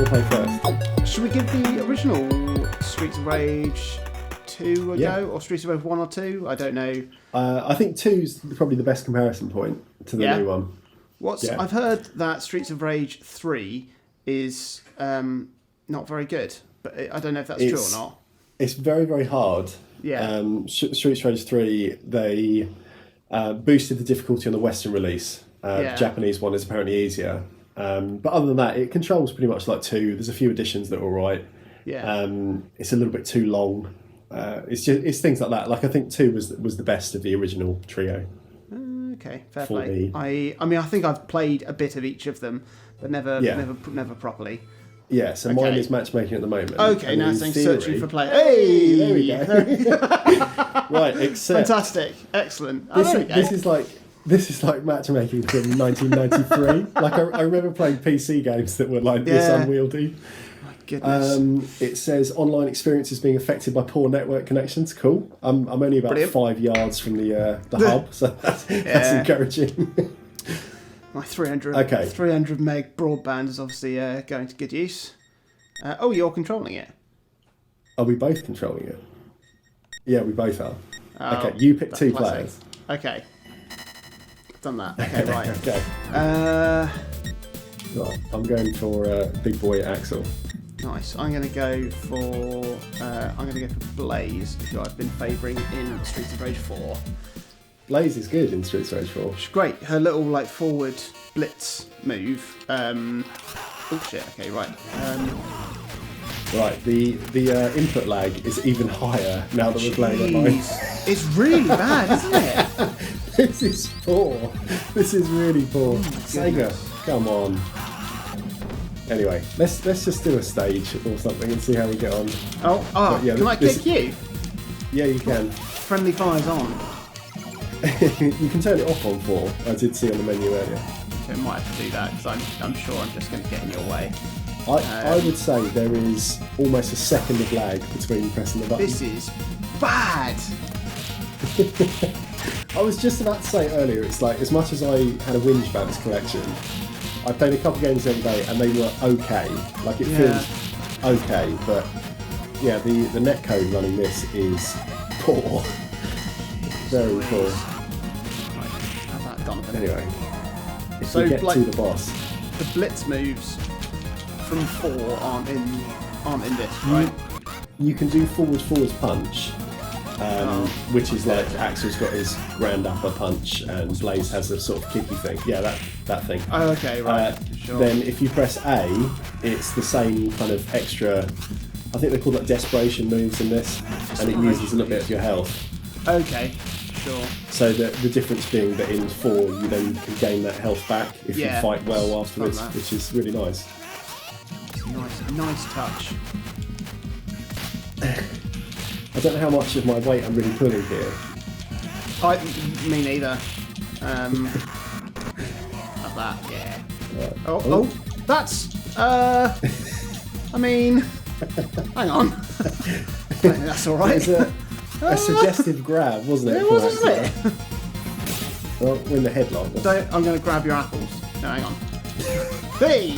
play first? Should we give the original Streets of Rage 2 a go, or Streets of Rage 1 or 2? I don't know. I think 2's probably the best comparison point to the new one. I've heard that Streets of Rage 3 is not very good, but I don't know if that's true or not. It's very, very hard. Yeah. Streets of Rage 3, they boosted the difficulty on the Western release. The Japanese one is apparently easier. But other than that, it controls pretty much like 2. There's a few additions that are all right. Yeah. It's a little bit too long. It's things like that. Like I think 2 was the best of the original trio. Okay, fair play. I mean, I think I've played a bit of each of them, but never properly. Yeah, so mine is matchmaking at the moment. Okay, now it's saying searching for play. Hey, there we go. Right, except fantastic, excellent. This is like matchmaking from 1993. Like I remember playing PC games that were like this unwieldy. My goodness. It says online experiences being affected by poor network connections. Cool. I'm only about 5 yards from the hub, so that's encouraging. My 300 meg broadband is obviously going to good use. You're controlling it. Are we both controlling it? Yeah, we both are. Okay, you pick 2 players. Okay. Done that. Okay, right. Okay. Right, I'm going for big boy Axel. Nice. I'm going to go for Blaze, who I've been favouring in Streets of Rage 4. Blaze is good in Streets of Rage 4. She's great. Her little forward blitz move. Oh shit. Okay, right. Right. The input lag is even higher now that we're playing online. It's really bad, isn't it? This is poor. This is really poor. Sega, come on. Anyway, let's just do a stage or something and see how we get on. Can I kick you? Yeah, you can. Friendly fire's on. You can turn it off on 4. I did see on the menu earlier. Okay, I might have to do that because I'm sure I'm just going to get in your way. I would say there is almost a second of lag between pressing the button. This is bad. I was just about to say earlier, it's like as much as I had a whinge about this collection, I played a couple games the other day and they were okay. Like it feels okay, but yeah, the netcode running this is poor. Very poor. Right, have that done. Anyway, if we get to the boss. The blitz moves from 4 aren't in this, right? You can do forwards punch, which is like Axel's got his grand upper punch and Blaze has a sort of kicky thing. Yeah, that thing. Oh, okay, right. Sure. Then if you press A, it's the same kind of extra, I think they call that desperation moves in this, and it uses a little bit of your health. Okay, sure. So the difference being that in 4 you then can gain that health back if you fight well afterwards, which is really nice. Nice touch. I don't know how much of my weight I'm really pulling here. Me neither. Have that, yeah. Right. Oh, that's. I mean, hang on. That's all right. It was a suggestive grab, wasn't it? It was, wasn't it? Well, we're in the headlock. I'm going to grab your apples. No, hang on. Hey!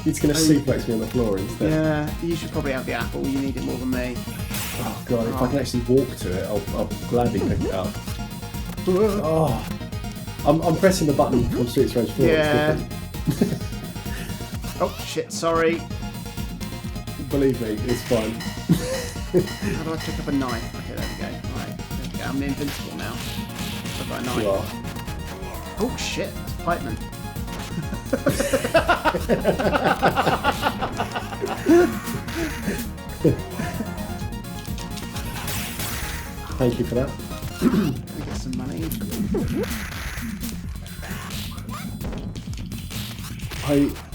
He's going to suplex me on the floor instead. Yeah, you should probably have the apple. You need it more than me. Oh god, if I can actually walk to it, I'll gladly pick it up. Oh, I'm pressing the button from Streets of Rage 4. Yeah. Oh shit! Sorry. Believe me, it's fine. How do I pick up a knife? Okay, there we go. Right, there we go. I'm invincible now. I've got a knife. You are. Oh shit! That's Pikeman. Thank you for that. Let me get some money.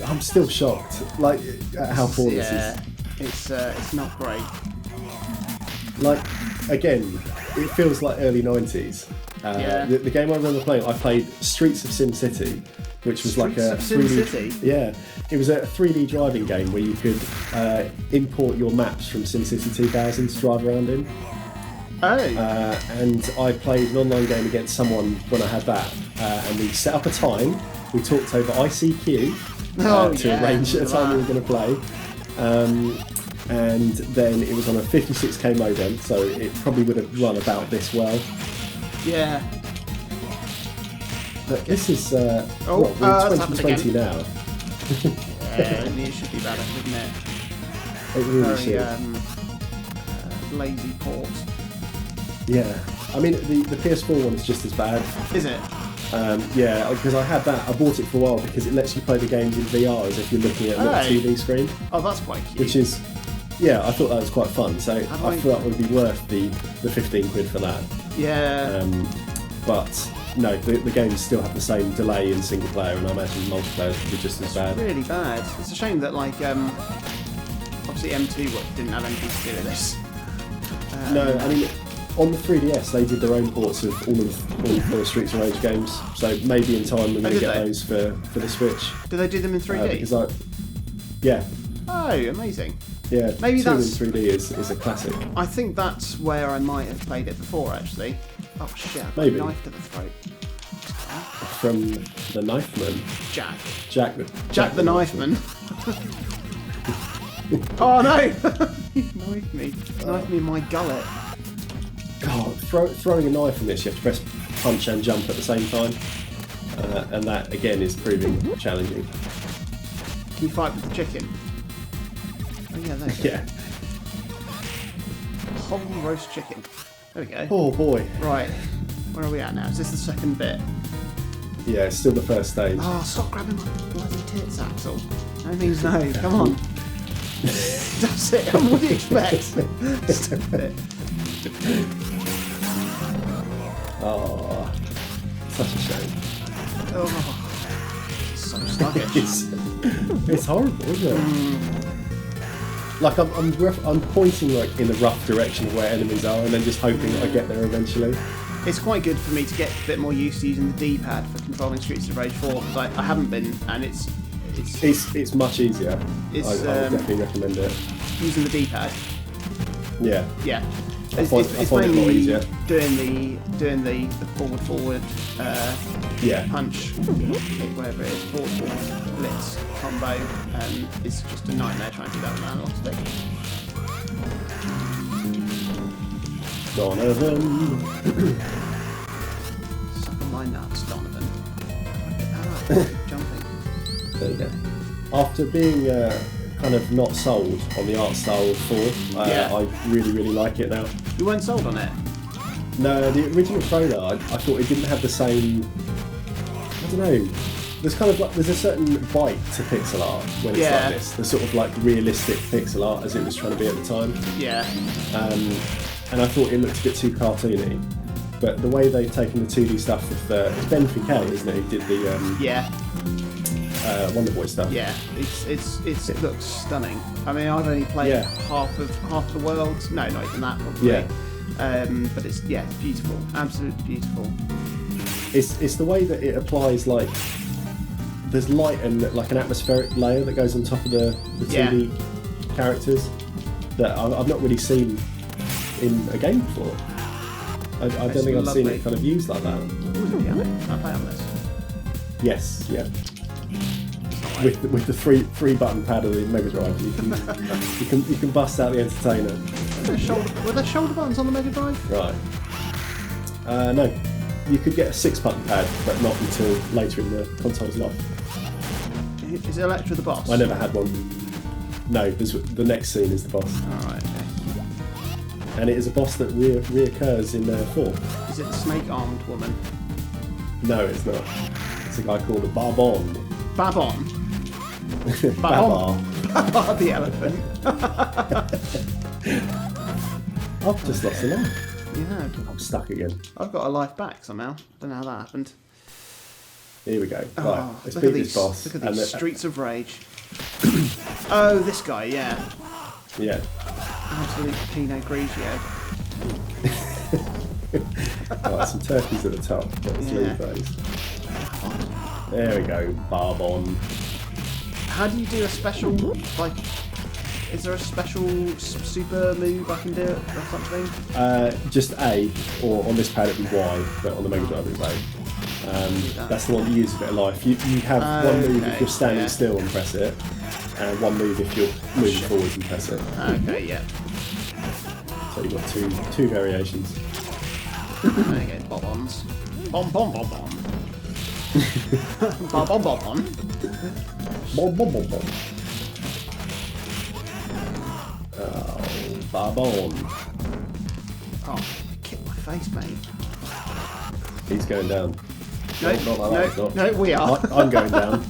I'm still shocked, like at how poor this is. It's not great. Like again, it feels like early 90s. The game I remember playing, I played Streets of Sim City, which was like a 3D. Yeah, it was a 3D driving game where you could import your maps from SimCity 2000 to drive around in. Oh. And I played an online game against someone when I had that, and we set up a time. We talked over ICQ, to arrange a time we were going to play. And then it was on a 56k modem, so it probably would have run about this well. Yeah. But this is we're in 2020 now. Yeah, it should be better, wouldn't it? It really Very, should. Lazy port. Yeah. I mean, the PS4 one's just as bad. Is it? Yeah, because I had that. I bought it for a while because it lets you play the games in VR as if you're looking at a little TV screen. Oh, that's quite cute. Which is, I thought that was quite fun. So I thought it would be worth the 15 quid for that. Yeah. But no, the games still have the same delay in single player, and I imagine multiplayer would be just as bad. Really bad. It's a shame that obviously M2 didn't have anything to do with this. No, I mean, on the 3DS they did their own ports of all of the Streets of Rage games. So maybe in time we're going to get those for the Switch. Do they do them in 3D? Yeah. Oh, amazing. Yeah, maybe 2 in 3D is a classic. I think that's where I might have played it before, actually. Oh shit! I've got Maybe. a knife to the throat. From the Knife Man. Jack the Knife Man. Oh no! He knifed me. Knifed me in my gullet. God, throwing a knife in this, you have to press punch and jump at the same time, and that again is proving challenging. Can you fight with the chicken? Oh yeah, there you go. Yeah. Whole roast chicken. There we go. Oh boy. Right. Where are we at now? Is this the second bit? Yeah, it's still the first stage. Oh, stop grabbing my bloody tits, Axel. No means no. Come on. That's it. What do you expect? Stop it. Oh, such a shame. Oh, so sluggish. It's horrible, isn't it? Like I'm pointing like in the rough direction of where enemies are, and then just hoping I get there eventually. It's quite good for me to get a bit more used to using the D-pad for controlling Streets of Rage 4 because I haven't been, and it's much easier. I would definitely recommend it. Using the D-pad. Yeah. Yeah. I find it a lot easier. Doing the forward punch, whatever it is, forward blitz combo, it's just a nightmare trying to do that with an analog stick. Donovan. Suck on my nuts, Donovan. Jumping. There you go. After being kind of not sold on the art style of 4, I really, really like it now. You weren't sold on it? No, the original trailer, I thought it didn't have the same. I don't know. There's a certain bite to pixel art when it's like this. The sort of like realistic pixel art as it was trying to be at the time. Yeah. And I thought it looked a bit too cartoony. But the way they've taken the 2D stuff with it's Ben Fickel, isn't it? Who did the Wonder Boy stuff. Yeah, it looks stunning. I mean, I've only played half the world. No, not even that probably. Yeah. But it's beautiful, absolutely beautiful. It's the way that it applies, like there's light and like an atmospheric layer that goes on top of the 2D characters that I've not really seen in a game before. I don't think I've seen it kind of used like that. Can I play on this? Yes, yeah. With the free button pad of the Mega Drive, you can bust out the Entertainer. Were there shoulder buttons on the Mega Drive? Right. No, you could get a 6-button pad, but not until later in the console's life. Is Electra the boss? I never had one. No, the next scene is the boss. Alright, okay. And it is a boss that reoccurs in 4. Is it the snake-armed woman? No, it's not. It's a guy called Barbon. Babon? Babar. Babar the elephant. I've just lost a life. Yeah. I'm stuck again. I've got a life back somehow. Don't know how that happened. Here we go. Right, let's beat this boss. Look at these Streets of Rage. Oh, this guy, yeah. Yeah. Absolute Pinot Grigio. Right, some turkeys at the top. Let's leave those. There we go, Barbon. How do you do a special, like, Is there a special super move I can do or something? Just A, or on this pad it'd be Y, but on the Mega Drive it's A. That's the one that uses a bit of life. You have one move if you're standing still and press it, and one move if you're moving forwards and press it. Okay, yeah. So you've got two variations. There you go, bob-ons. Bom-bom-bom-bom. Bom-bom-bom-bom. Bom-bom-bom-bom. Oh, Barbon. Oh, kick my face, mate. He's going down. No, we are. I'm going down.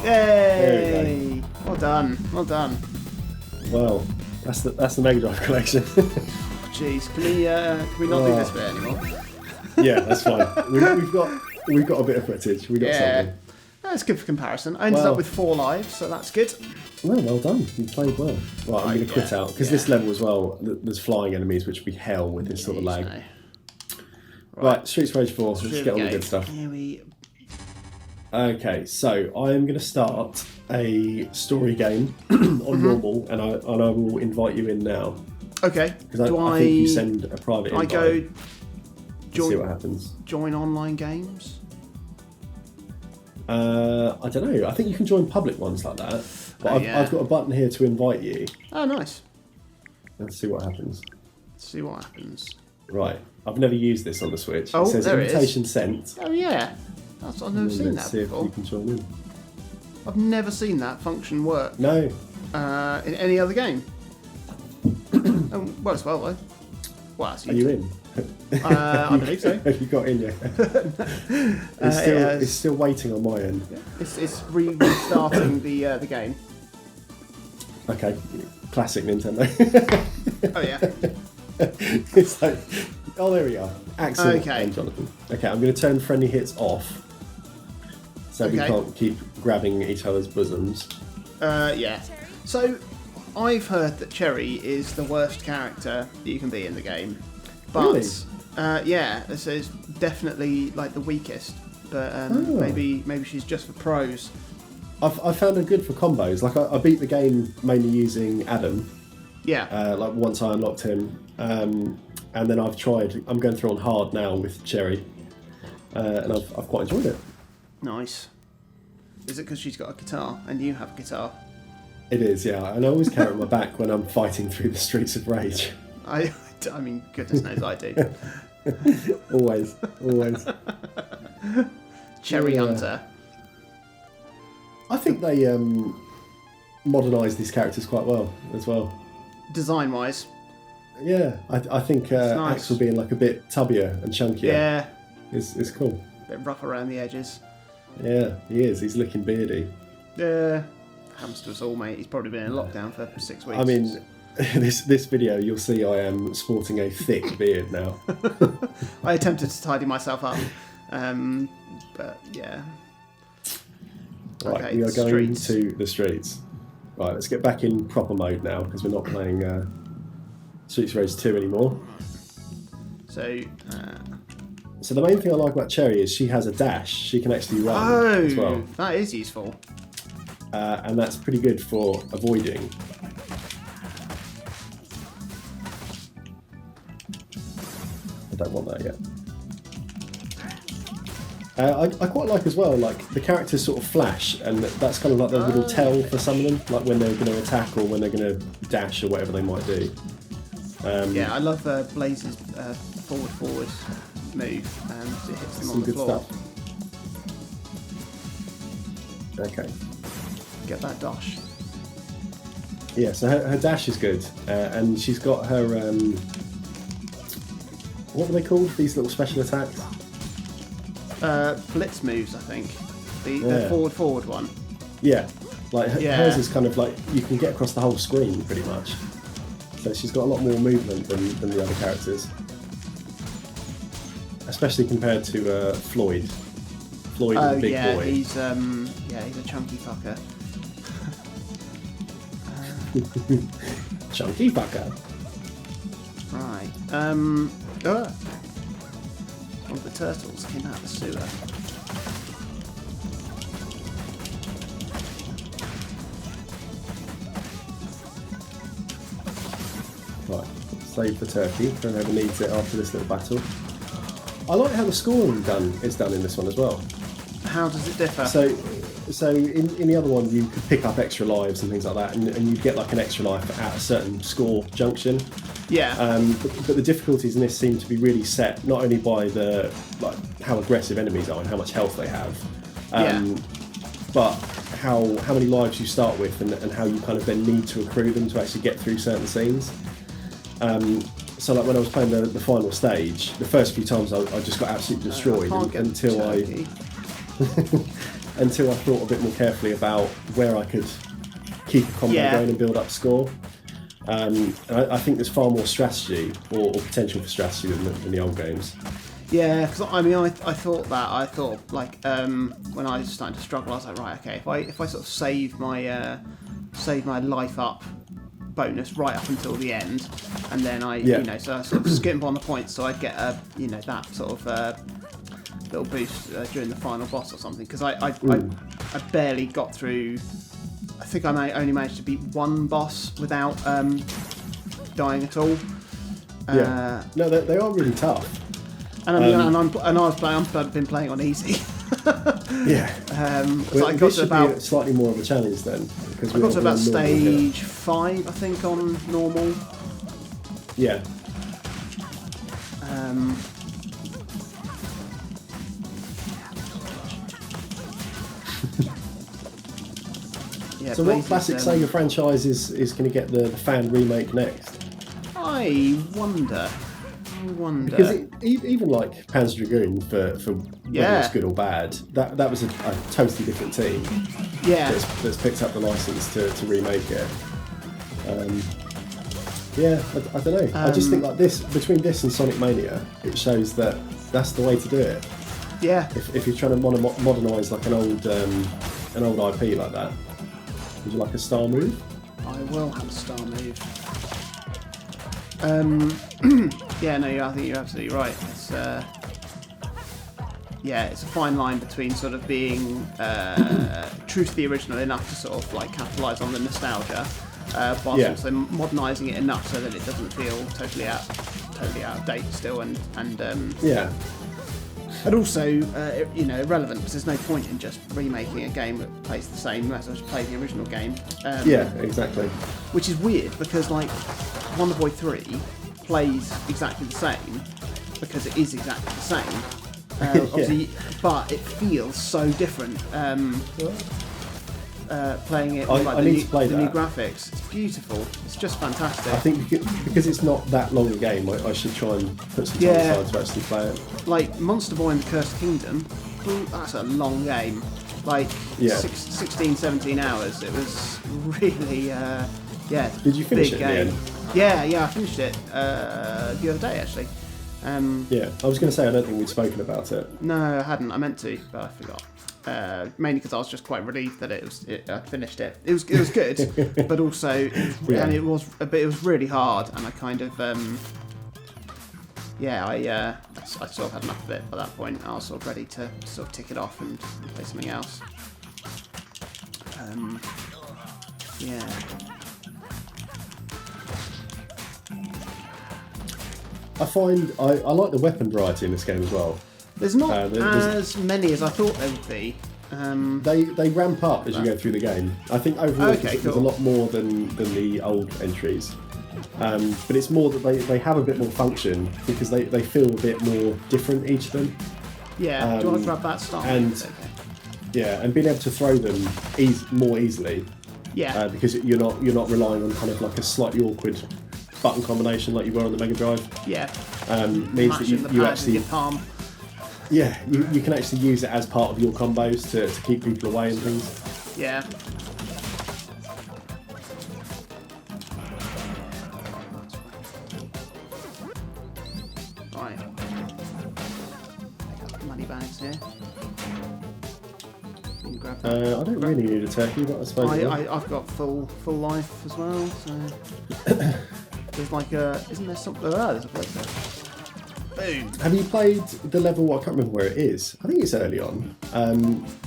Yay! Well done, well done. Well, that's the Mega Drive collection. Jeez, can we not do this bit anymore? Yeah, that's fine. We've got a bit of footage. We got something. That's good for comparison. I ended up with 4 lives, so that's good. Well done. You played well. Right, I'm going to quit out because this level as well. There's flying enemies, which would be hell with this sort of lag. Right, Streets of Rage 4. Let's get on the good stuff. Here we. Okay, so I am going to start a story game on normal, and I will invite you in now. Okay. Because I think you send a private invite. I go. See what happens. Join online games. I don't know. I think you can join public ones like that. But I've got a button here to invite you. Oh, nice. Let's see what happens. See what happens. Right. I've never used this on the Switch. Oh, it says there invitation it is. sent. Oh, yeah. I've never seen that see before. If you can join in. I've never seen that function work. No. In any other game. Well, as well, though. Well, are you in? I believe so. Have you got in yet? It's still waiting on my end. Yeah. It's restarting the game. Okay, classic Nintendo. Oh yeah. It's like, oh, there we are. Axel and Jonathan. Okay, I'm going to turn friendly hits off, so we can't keep grabbing each other's bosoms. Yeah. So, I've heard that Cherry is the worst character that you can be in the game. But, really? yeah, this is definitely like the weakest. But maybe she's just for pros. I found her good for combos. Like I beat the game mainly using Adam. Yeah. Like once I unlocked him, and then I'm going through on hard now with Cherry, and I've quite enjoyed it. Nice. Is it because she's got a guitar and you have a guitar? It is, yeah. And I always carry it on my back when I'm fighting through the streets of rage. I mean, goodness knows I do. always. Cherry Hunter. I think they modernised these characters quite well as well. Design-wise. Yeah, I think nice. Axel being like a bit tubbier and chunkier. Yeah. is cool. A bit rough around the edges. Yeah, he is. He's looking beardy. Yeah. Happens to us all, mate. He's probably been in lockdown for 6 weeks. I mean, this video, you'll see I am sporting a thick beard now. I attempted to tidy myself up, but yeah. Right, okay, we are going to the streets. Right, let's get back in proper mode now because we're not playing Streets of Rage 2 anymore. So the main thing I like about Cherry is she has a dash. She can actually run as well. That is useful. And that's pretty good for avoiding. I don't want that yet. I quite like as well, like the characters sort of flash, and that's kind of like their little tell for some of them, like when they're going to attack or when they're going to dash or whatever they might do. Yeah, I love Blaze's forward move, and it hits them on the floor. Stuff. Okay. Get that dash. Yeah, so her dash is good, and she's got her what were they called? These little special attacks. Blitz moves, I think. The forward one. Yeah, like hers is kind of like you can get across the whole screen pretty much. So she's got a lot more movement than the other characters, especially compared to Floyd. Floyd is a big boy. He's a chunky fucker. Chunky fucker. Right. One of the turtles came out of the sewer. Save the turkey for whoever needs it after this little battle. I like how the scoring is done in this one as well. How does it differ? So in the other one, you could pick up extra lives and things like that, and you'd get like an extra life at a certain score junction. Yeah. But the difficulties in this seem to be really set not only by how aggressive enemies are and how much health they have, but how many lives you start with and how you kind of then need to accrue them to actually get through certain scenes. So like when I was playing the final stage, the first few times I just got absolutely destroyed until I thought a bit more carefully about where I could keep a combo going and build up score. And I think there's far more strategy or potential for strategy than the old games. Yeah, because I thought like when I was starting to struggle, I was like, right, okay, if I sort of save my life up bonus right up until the end, and then so I sort of skimp on the points, so I'd get that sort of little boost during the final boss or something. Because I barely got through. I think I only managed to beat one boss without dying at all. No, they are really tough. And I've been playing on easy. So I got to about slightly more of a challenge then. I got to about stage 5, I think, on normal. Yeah. So what classic Sega franchise is going to get the fan remake next? I wonder. Because even like Panzer Dragoon, for whether it's good or bad, that was a totally different team. Yeah. That's picked up the license to remake it. I don't know. I just think like this, between this and Sonic Mania, it shows that that's the way to do it. Yeah. If you're trying to modernise like an old IP like that, would you like a star move? I will have a star move. I think you're absolutely right. It's a fine line between sort of being true to the original enough to sort of like capitalise on the nostalgia, whilst also modernising it enough so that it doesn't feel totally out of date still, and also irrelevant, because there's no point in just remaking a game that plays the same. You might as well just play the original game. Exactly. Which is weird, because like Wonder Boy 3 plays exactly the same because it is exactly the same. Obviously, but it feels so different. Playing it with the new graphics, it's beautiful. It's just fantastic. I think because it's not that long a game, I should try and put some time aside to actually play it. Like Monster Boy and the Cursed Kingdom, that's a long game. Like 16, 17 hours. It was really, Did you finish it game. in the end? Yeah, I finished it the other day actually. I was going to say I don't think we'd spoken about it. No, I hadn't. I meant to, but I forgot. Mainly because I was just quite relieved that I finished it. It was good, but also it was really hard, and I kind of I sort of had enough of it by that point. I was sort of ready to sort of tick it off and play something else. I find I like the weapon variety in this game as well. There's not as many as I thought there would be. They ramp up as you go through the game. I think overall there's a lot more than the old entries. But it's more that they have a bit more function because they feel a bit more different, each of them. Yeah, do you want to grab that start? And being able to throw them more easily. Yeah. Because you're not relying on kind of like a slightly awkward button combination like you were on the Mega Drive. Yeah. Means that you actually your palm. Yeah, you can actually use it as part of your combos to keep people away and things. Yeah. Right. Pick up money bags here. You can grab that. I don't really need a turkey, but I suppose I've got full life as well, so there's like isn't there something? There's a place there. Boom. Have you played the level, I can't remember where it is, I think it's early on,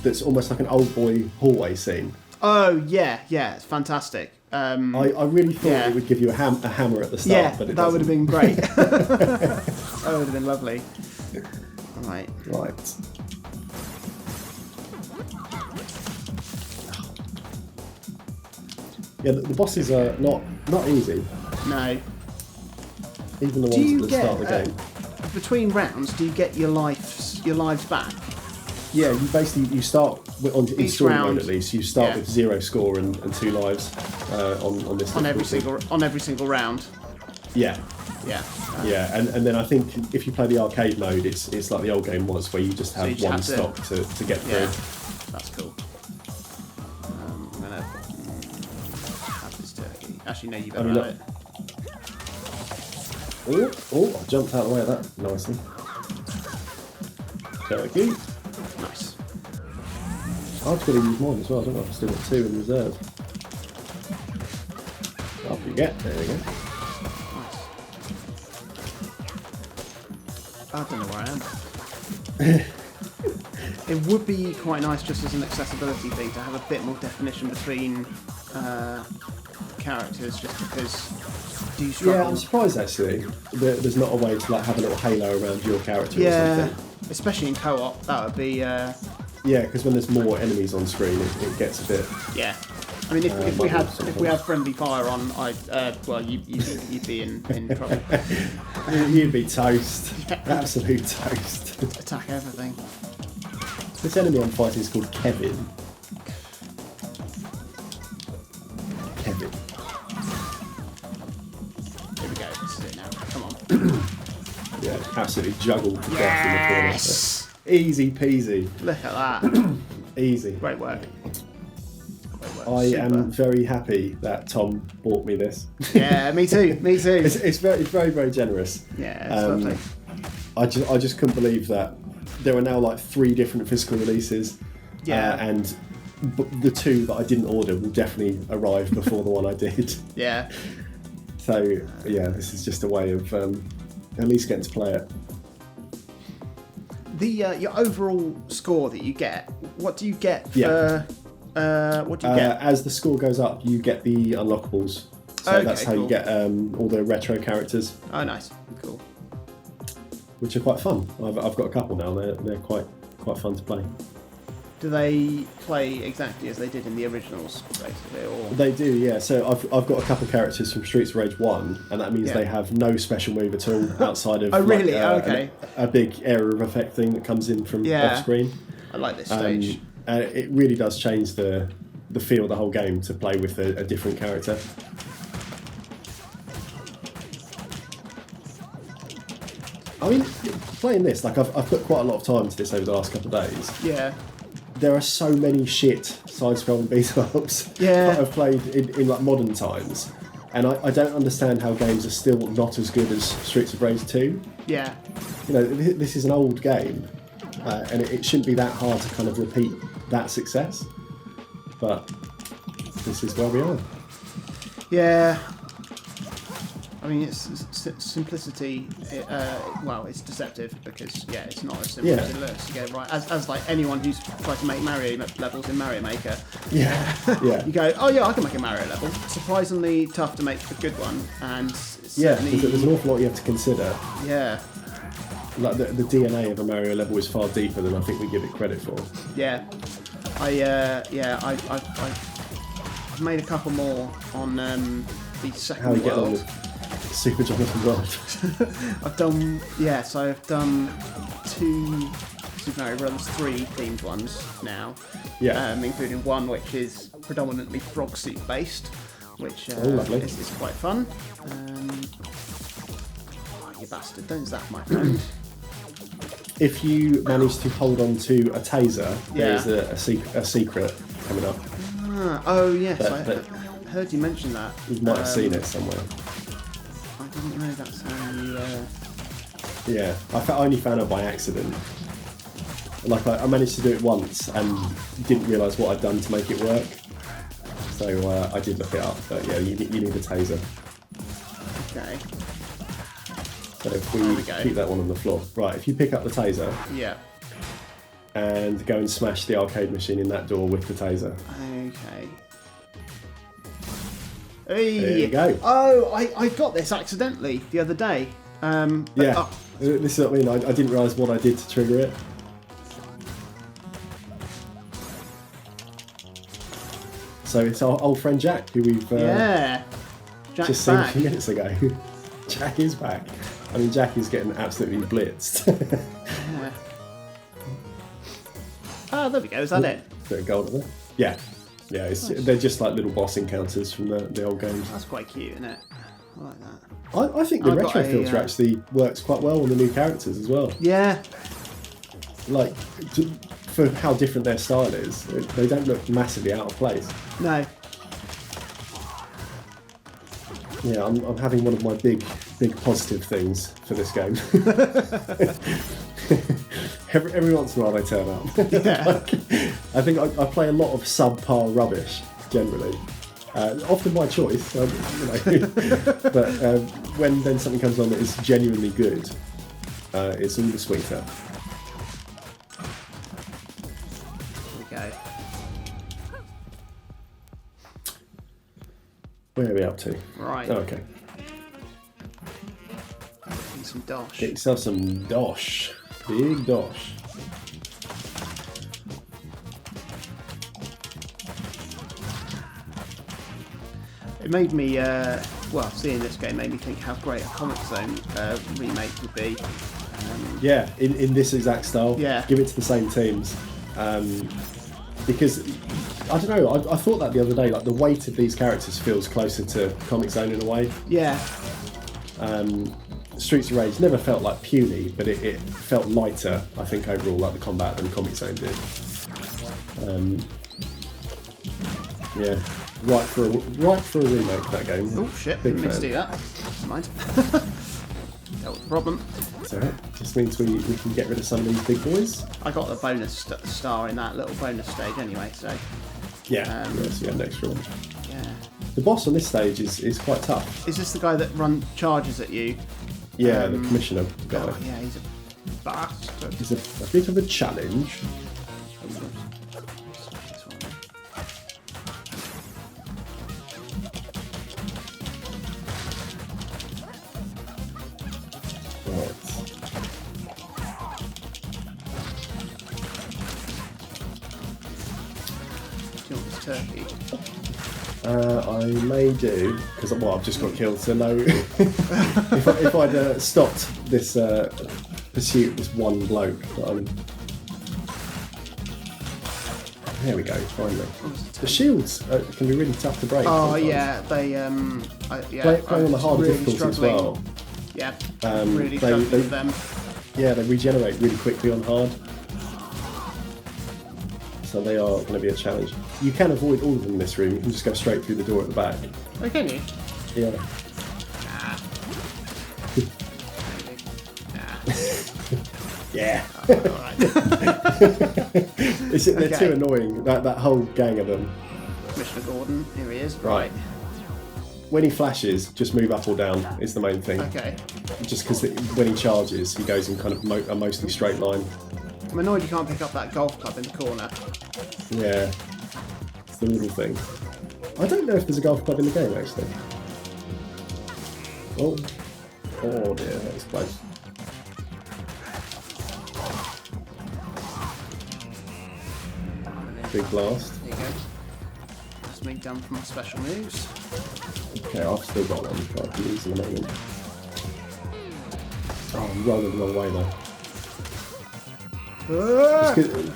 that's almost like an old boy hallway scene? Oh yeah, it's fantastic. I really thought it would give you a hammer at the start, but it that would have been great. That would have been lovely. Right. Yeah, the bosses are not easy. No. Even the ones at the start of the game. Between rounds, do you get your lives back? Yeah, you start in story mode at least. You start with 0 score and 2 lives on this. On every single round. Yeah. Yeah. And then I think if you play the arcade mode, it's like the old game was, where you just have one stock to get through. Yeah. That's cool. I'm gonna have this turkey. Actually, no, you better have it. Oh! I jumped out of the way of that nicely. Turkey. Nice. I've got to use mine as well, don't I? I've still got 2 in reserve. Up you get. There we go. I don't know where I am. It would be quite nice, just as an accessibility thing, to have a bit more definition between characters, just because. Do you struggle? Yeah, I'm surprised actually there's not a way to have a little halo around your character or something. Especially in co-op, that would be. Yeah, because when there's more enemies on screen, it gets a bit. Yeah. I mean, if we had friendly fire on, you'd be in trouble. You'd be toast. Yeah. Absolute toast. Attack everything. This enemy I'm fighting is called Kevin. Kevin. Here we go. This is it now. Come on. Yeah, absolutely juggled to death in the corner. Yes. Easy peasy. Look at that. Easy. Great work. I am very happy that Tom bought me this. Yeah, me too. Me too. It's very, very, very generous. Yeah, it's lovely. I just couldn't believe that there are now like 3 different physical releases. Yeah. And the 2 that I didn't order will definitely arrive before the one I did. Yeah. So yeah, this is just a way of at least getting to play it. The your overall score that you get, what do you get for? What do you get? As the score goes up, you get the unlockables. So that's how you get all the retro characters. Oh, nice, cool. Which are quite fun. I've got a couple now. They're quite fun to play. Do they play exactly as they did in the originals, basically? Or? They do, yeah. So I've got a couple characters from Streets of Rage 1, and that means they have no special move at all outside of a big area of effect thing that comes in from off screen. I like this stage. It really does change the feel of the whole game to play with a different character. I mean, playing this, I've put quite a lot of time into this over the last couple of days. Yeah. There are so many shit side-scrolling beat-em-ups that I've played in modern times, and I don't understand how games are still not as good as Streets of Rage 2. Yeah. This is an old game, and it shouldn't be that hard to kind of repeat that success, but this is where we are. Yeah. I mean, it's simplicity. It's deceptive because it's not as simple as it looks to get it right. As like anyone who's tried to make Mario levels in Mario Maker, you go, oh yeah, I can make a Mario level. Surprisingly tough to make a good one, and because there's an awful lot you have to consider. Yeah. Like the DNA of a Mario level is far deeper than I think we give it credit for. Yeah. I've made a couple more on the second How you world. get on with Super Jonathan World? I've done I've done 2 Super Mario Brothers 3 themed ones now. Yeah. Including one which is predominantly frog suit based, which is quite fun. You bastard! Don't zap my phone. If you manage to hold on to a taser, there's a secret coming up. Oh yes, I heard you mention that. You might have seen it somewhere. I didn't know that's how you... Yeah, I only found out by accident. I managed to do it once and didn't realise what I'd done to make it work. So I did look it up, but yeah, you need a taser. Okay. So if we keep that one on the floor. Right, if you pick up the taser... Yeah. and go and smash the arcade machine in that door with the taser. Okay. Hey. There you go. Oh, I got this accidentally the other day. Yeah, this is what I mean. I didn't realise what I did to trigger it. So it's our old friend Jack, who we've Jack's just seen back. a few minutes ago. Jack is back. I mean, Jack is getting absolutely blitzed. Yeah. Oh, there we go. Is that it? Bit of gold in there. Yeah. Yeah, they're just like little boss encounters from the old games. That's quite cute, isn't it? I like that. I think the retro filter actually works quite well on the new characters as well. Yeah. Like, for how different their style is, they don't look massively out of place. No. Yeah, I'm having one of my big positive things for this game. every once in a while they turn up. Yeah. I think I play a lot of subpar rubbish generally. Often by choice, you know. But when then something comes on that is genuinely good, it's all the sweeter. There we go. Where are we up to? Right. Oh, okay. Need some dosh. Get yourself some dosh. Big dosh. It made me, well, seeing this game made me think how great a Comic Zone remake would be. Yeah, in this exact style. Yeah. Give it to the same teams. Because, I don't know, I thought that the other day, like the weight of these characters feels closer to Comic Zone in a way. Yeah. Streets of Rage never felt like puny, but it felt lighter, I think, overall, like the combat than Comic Zone did. Yeah. Right for a remake, that game. Oh shit, Big didn't mean to fan. do that. Never mind. That was the problem. So just means we can get rid of some of these big boys. I got the bonus star in that little bonus stage anyway, so Yeah, yes, yeah, next one. yeah. The boss on this stage is quite tough. Is this the guy that charges at you? Yeah, the commissioner guy. Oh, yeah, he's a bastard. It's a bit of a challenge. Turkey. I may do, because I've just got killed, so no. if I'd stopped this pursuit, this one bloke that I'm... There we go, finally. The shields can be really tough to break. Oh sometimes. yeah, they Playing on the hard really difficulty as well. Yeah, they- really struggling with them. Yeah, they regenerate really quickly on hard. So they are going to be a challenge. You can avoid all of them in this room. You can just go straight through the door at the back. Oh, can you? Yeah. Yeah. Alright. They're Okay. too annoying. That whole gang of them. Commissioner Gordon, here he is. Right. When he flashes, just move up or down is the main thing. Okay. Just because when he charges, he goes in kind of a mostly straight line. I'm annoyed you can't pick up that golf club in the corner. Yeah. It's the little thing. I don't know if there's a golf club in the game, actually. Oh. Oh dear, that was close. Big blast. There you go. That's me done for my special moves. Okay, I've still got one that I can use in a moment. Oh, I'm rolling the wrong way though.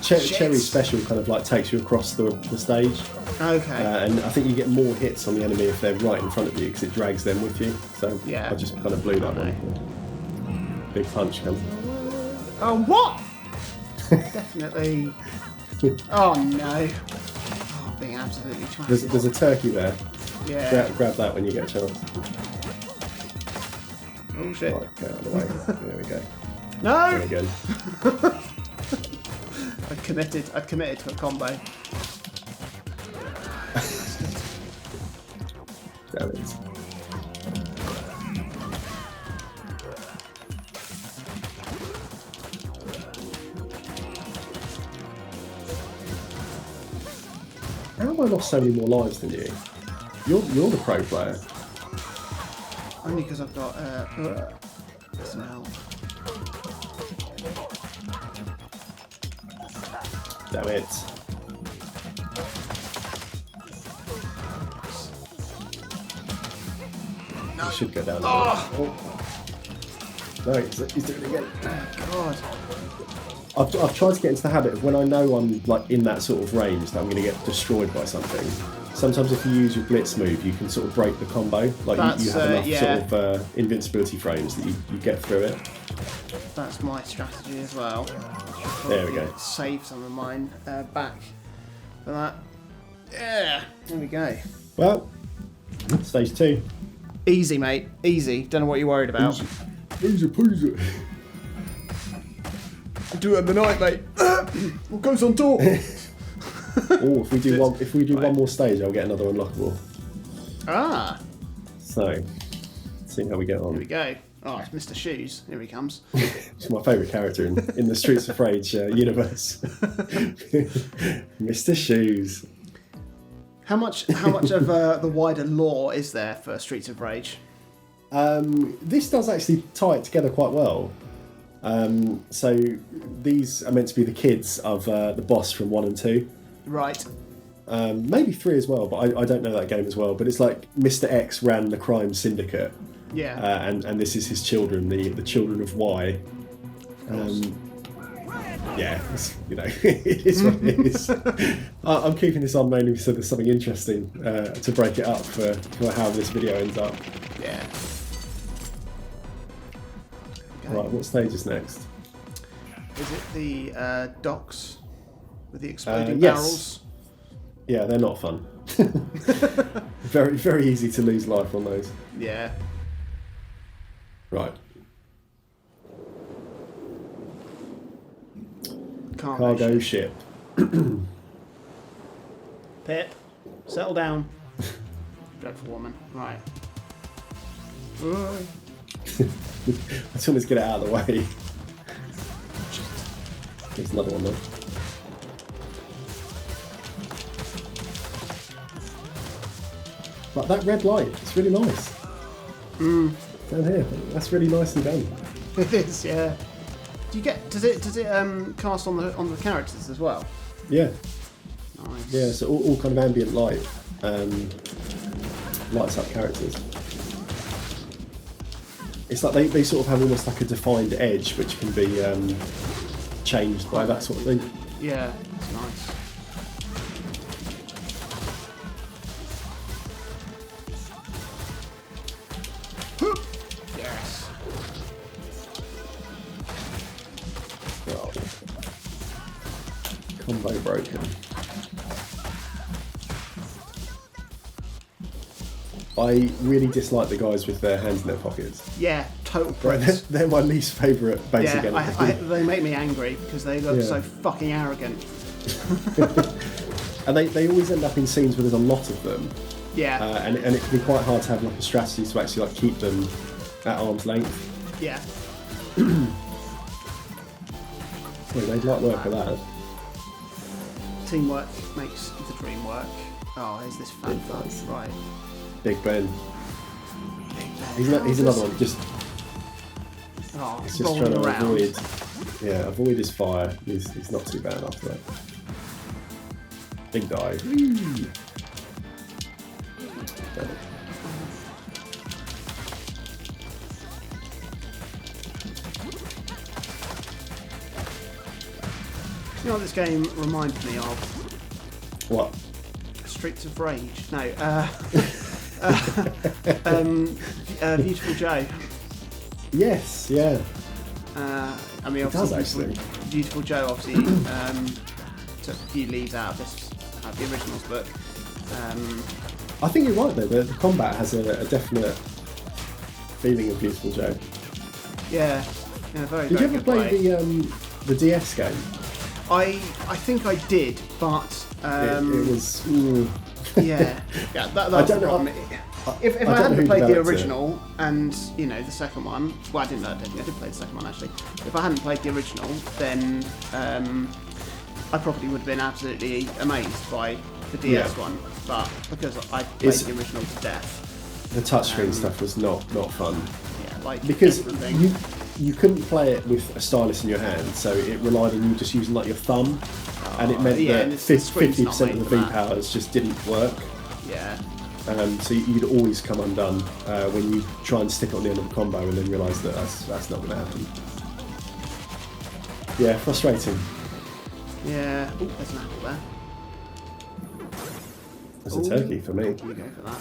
Cherry's special kind of like takes you across the stage. Okay. And I think you get more hits on the enemy if they're right in front of you because it drags them with you. So Yeah. I just kind of blew that one. Big punch comes. Oh, what? Definitely. Oh no. Oh, being absolutely twisted. There's a turkey there. Yeah. Grab that when you get a chance. Oh shit. Right, get out of the way. There we go. No! There again. I'd committed to a combo. Damn it. How have I lost so many more lives than you? You're the pro player. Only because I've got some help. Damn it. No. You should go down there. Oh. No, he's doing it again. God. I've tried to get into the habit of when I know I'm like in that sort of range that I'm going to get destroyed by something. Sometimes if you use your blitz move, you can sort of break the combo. Like you have enough sort of invincibility frames that you get through it. That's my strategy as well. There we go. Save some of mine back for that. Yeah, there we go. Well, stage 2. Easy, mate. Easy. Don't know what you're worried about. Easy peasy. Do it in the night, mate. What goes on tour? Oh, if we do one more stage, I'll get another unlockable. Ah. So, see how we get on. Here we go. Oh, it's Mr. Shoes. Here he comes. It's my favourite character in the Streets of Rage universe. Mr. Shoes. How much of the wider lore is there for Streets of Rage? This does actually tie it together quite well. So these are meant to be the kids of the boss from 1 and 2. Right. Maybe 3 as well, but I don't know that game as well. But it's like Mr. X ran the crime syndicate. Yeah. And this is his children, the children of Y. Yeah, it is what it is. I'm keeping this on mainly so there's something interesting to break it up for how this video ends up. Yeah. Okay. Right, what stage is next? Is it the docks with the exploding yes. barrels? Yeah, they're not fun. Very, very easy to lose life on those. Yeah. Right. Cargo ship. Pip, settle down. Dreadful woman. Right. I just want to get it out of the way. There's another one there. But that red light, it's really nice. Down here, that's really nicely done. It is, yeah. Does it cast on the characters as well? Yeah. Nice. Yeah, so all kind of ambient light lights up characters. It's like they sort of have almost like a defined edge which can be changed by that sort of thing. Yeah, it's nice. Yes. Well, combo broken. I really dislike the guys with their hands in their pockets. Yeah, total pricks. They're my least favourite basic enemy. They make me angry because they look so fucking arrogant. And they always end up in scenes where there's a lot of them. Yeah. And it can be quite hard to have like a strategy to actually like keep them at arm's length. Yeah. Well, they'd like work for that. Teamwork makes the dream work. Oh, here's this fat fuck. Right. Big Ben. He's another one. Just rolling trying to around. avoid his fire. He's not too bad after that. Big dive. You know what this game reminded me of? What? Streets of Rage. No. Beautiful Joe. Yes. Yeah. I mean, obviously, Beautiful Joe obviously took a few leads out of the originals book. I think you're right though. The combat has a definite feeling of Beautiful Joe. Yeah. Very. Did you ever play the DS game? I think I did, but it was. Yeah, that's the problem. If I hadn't played the original and the second one, well, I did play the second one actually. If I hadn't played the original, then I probably would have been absolutely amazed by the DS one, but because I played the original to death. The touchscreen stuff was not fun. Yeah, like because you couldn't play it with a stylus in your hand, so it relied on you just using like your thumb, and it meant that 50% of the V powers just didn't work. Yeah. So you'd always come undone when you try and stick it on the end of a combo and then realise that that's not going to happen. Yeah, frustrating. Yeah. Oh, there's an apple there. There's a turkey for me. You go for that.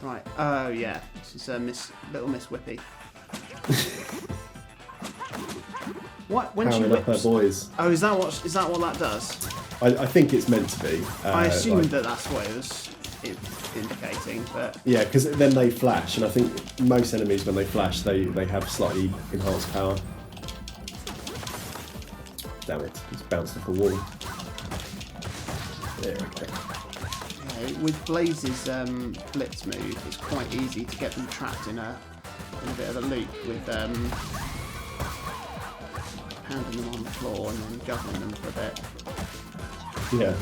Right. Oh yeah. This is Little Miss Whippy. What? When she whips? Up her boys. Oh, is that what that does? I think it's meant to be. I assumed that's what it was indicating, but yeah, because then they flash, and I think most enemies when they flash, they have slightly enhanced power. Damn it! It's bounced off a wall. There we go. With Blaze's blitz move, it's quite easy to get them trapped in a bit of a loop with pounding them on the floor and then juggling them for a bit. Yeah.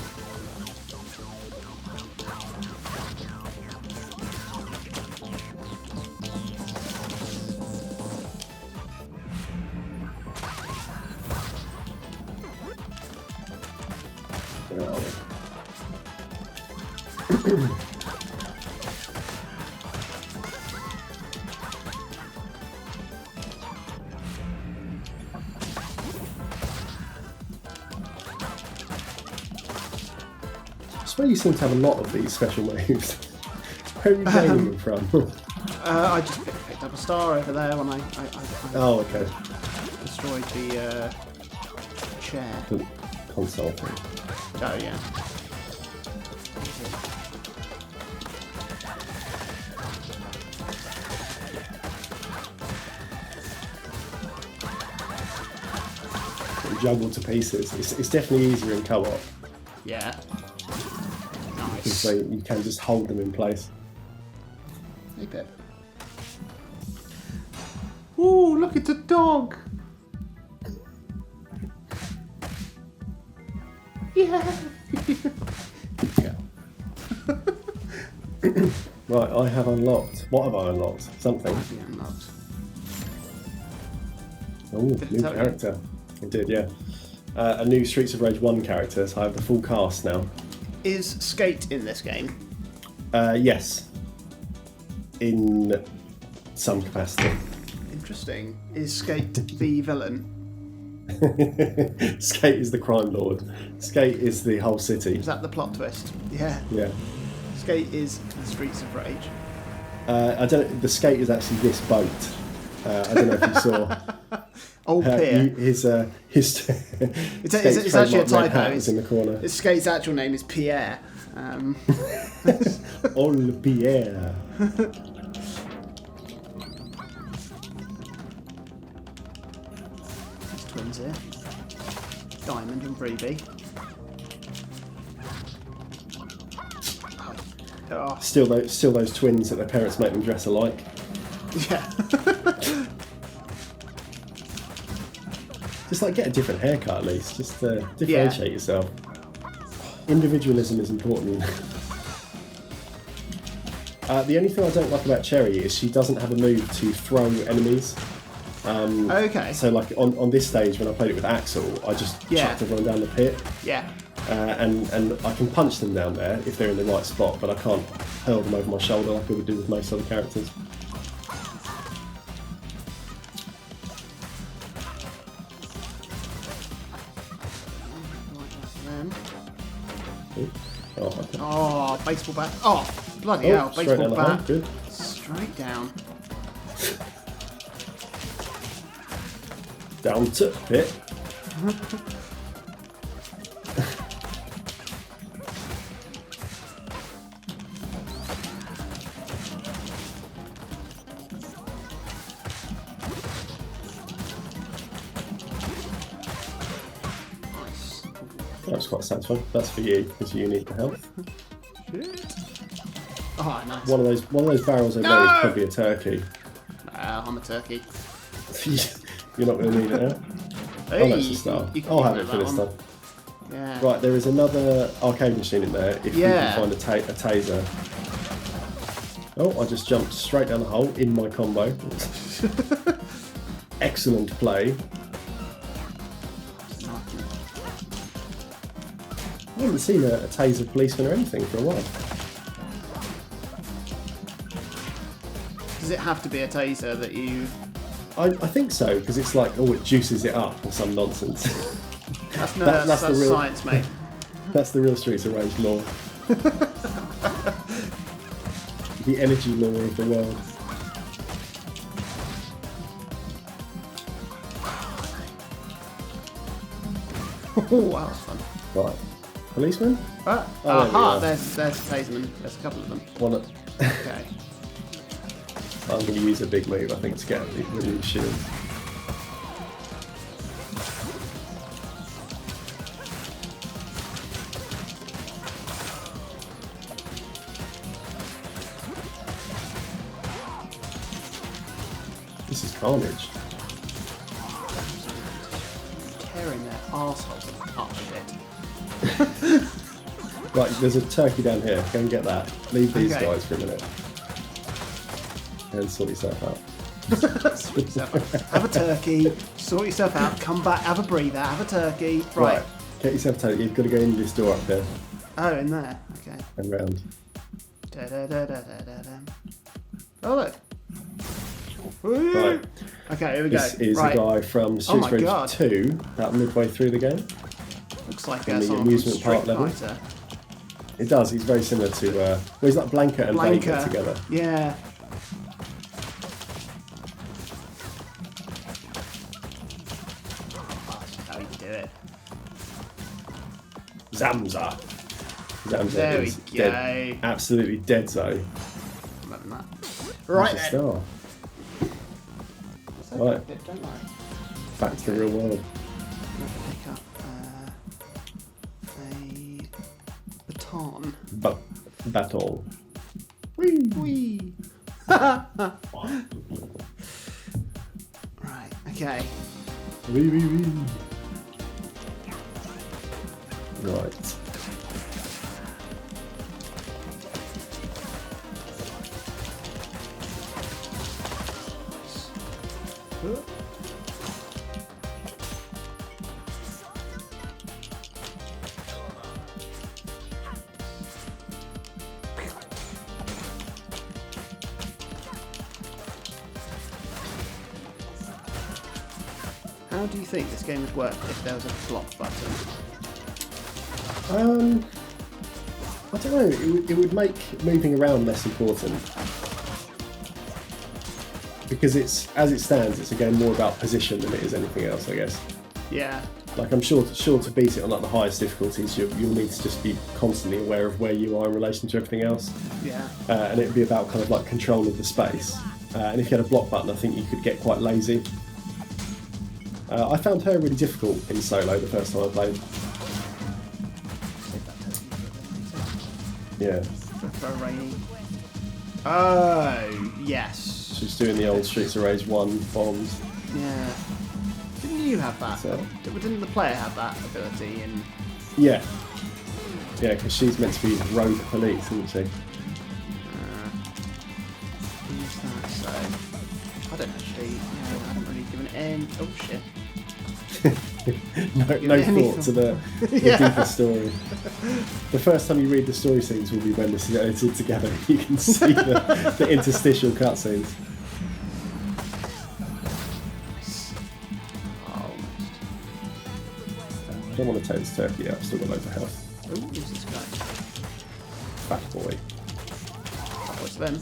I swear you seem to have a lot of these special moves. Where are you gaining them from? I just picked up a star over there when I oh, okay. destroyed the chair. The console thing. Oh, yeah. Juggled to pieces. It's definitely easier in co-op. Yeah. Because you can just hold them in place. Hey, Pip. Ooh, look, it's a dog! Yeah! Yeah. Right, I have unlocked. What have I unlocked? Something. Unlocked. Oh, new character. It did, yeah. A new Streets of Rage 1 character, so I have the full cast now. Is Skate in this game? Yes. In some capacity. Interesting. Is Skate the villain? Skate is the crime lord. Skate is the whole city. Is that the plot twist? Yeah. Yeah. Skate is the Streets of Rage. I don't. The Skate is actually this boat. I don't know if you saw. Old Pier. His it's actually a typo. Is in the corner. His Skate's actual name is Pierre. Old Pierre. There's twins here. Diamond and Freebie. Oh. Still those twins that their parents make them dress alike. Yeah. Just like get a different haircut at least. Just differentiate yourself. Individualism is important. The only thing I don't like about Cherry is she doesn't have a move to throw enemies. Okay. So like on this stage when I played it with Axel, I just chucked everyone down the pit. Yeah. And I can punch them down there if they're in the right spot, but I can't hurl them over my shoulder like I would do with most other characters. Oh, baseball bat. Oh, bloody hell, baseball bat. Good. Straight down. Down to pit. That was quite satisfying. That's for you because you need the health. Oh, nice. One of those barrels over there is probably a turkey. I'm a turkey. You're not going to need it now. Hey, oh, that's a star. I'll have it for this time. Yeah. Right, there is another arcade machine in there if you can find a taser. Oh, I just jumped straight down the hole in my combo. Excellent play. I haven't seen a taser policeman or anything for a while. Does it have to be a taser that you... I think so, because it's like, oh, it juices it up or some nonsense. That's the real science, mate. That's the real Streets of Rage law. The energy law of the world. Oh, wow, that's fun. Right. Policeman? There's a taserman. There's a couple of them. Okay. I'm going to use a big move, I think, to get rid of these shields. This is carnage. Tearing their arseholes up a bit. Right, there's a turkey down here. Go and get that. Leave these guys for a minute. And sort yourself out. Sort yourself out. Have a turkey, sort yourself out, come back, have a breather, have a turkey. Right. Get yourself a turkey. You've got to go in this door up there. Oh, in there. Okay. And round. Oh, look. Right. Okay, here we go. This is a guy from Streets of Rage 2, about midway through the game. Looks like in the amusement park level. It does. He's very similar to. Well, he's like Blanca and Vega together. Yeah. That's how you do it. Zamza. There we is go. Dead, absolutely dead zone. Imagine that. Right then. Star. Right. Back to the real world. Pick up a baton. Baton. Whee! Whee! Right, okay. Wee wee wee. Right. How do you think this game would work if there was a block button? I don't know. It would make moving around less important. Because it's, as it stands, it's again more about position than it is anything else, I guess. Yeah. Like I'm sure to beat it on like the highest difficulties, you'll need to just be constantly aware of where you are in relation to everything else. Yeah. And it'd be about kind of like control of the space. And if you had a block button, I think you could get quite lazy. I found her really difficult in solo the first time I played. Yeah. Oh, yes. She's doing the old Streets of Rage 1 bombs. Yeah. Didn't you have that? Didn't the player have that ability? Yeah. Yeah, because she's meant to be rogue police, isn't she? Who's that? So, I don't actually. I haven't really given it any. Oh shit. no thought to the deeper story. The first time you read the story scenes will be when this is edited together. You can see the interstitial cutscenes. I don't want to take this turkey out. I've still got loads of health. Oh, who's this guy? Fat boy. What's them?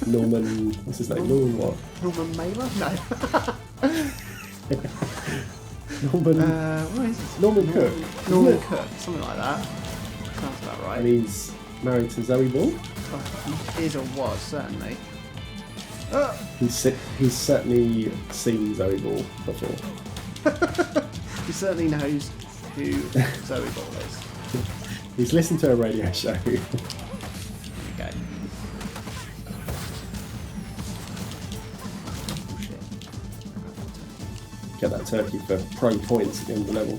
Norman. What's his name? Norman what? Norman Mailer? No. Norman. What is this? Norman Cook. Norman Cook, something like that. Sounds about right. And he's married to Zoe Ball. Oh, he is or was, certainly. He's certainly seen Zoe Ball before. He certainly knows who Zoe Ball is. He's listened to a radio show. Okay. Get that turkey for pro points at the end of the level.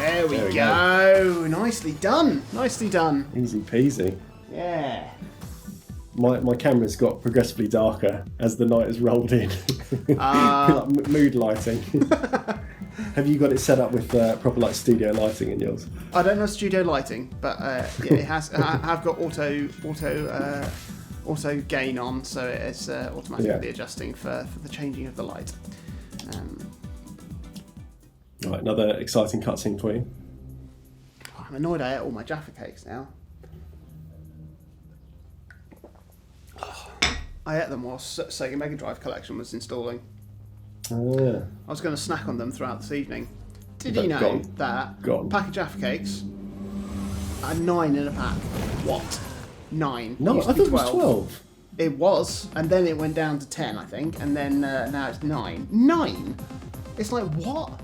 There we go. Nicely done. Nicely done. Easy peasy. Yeah. My camera's got progressively darker as the night has rolled in. Like mood lighting. Have you got it set up with proper like studio lighting in yours? I don't know studio lighting, but yeah, it has. I've got auto gain on, so it's automatically adjusting for the changing of the light. Right, another exciting cutscene for you. I'm annoyed I ate all my Jaffa Cakes now. I ate them while Sega Mega Drive Collection was installing. Oh, yeah. I was going to snack on them throughout this evening. Did you know that a pack of Jaffa Cakes are 9 in a pack? What? 9? No, I thought it was 12. It was, and then it went down to 10, I think, and then now it's 9. 9? It's like, what?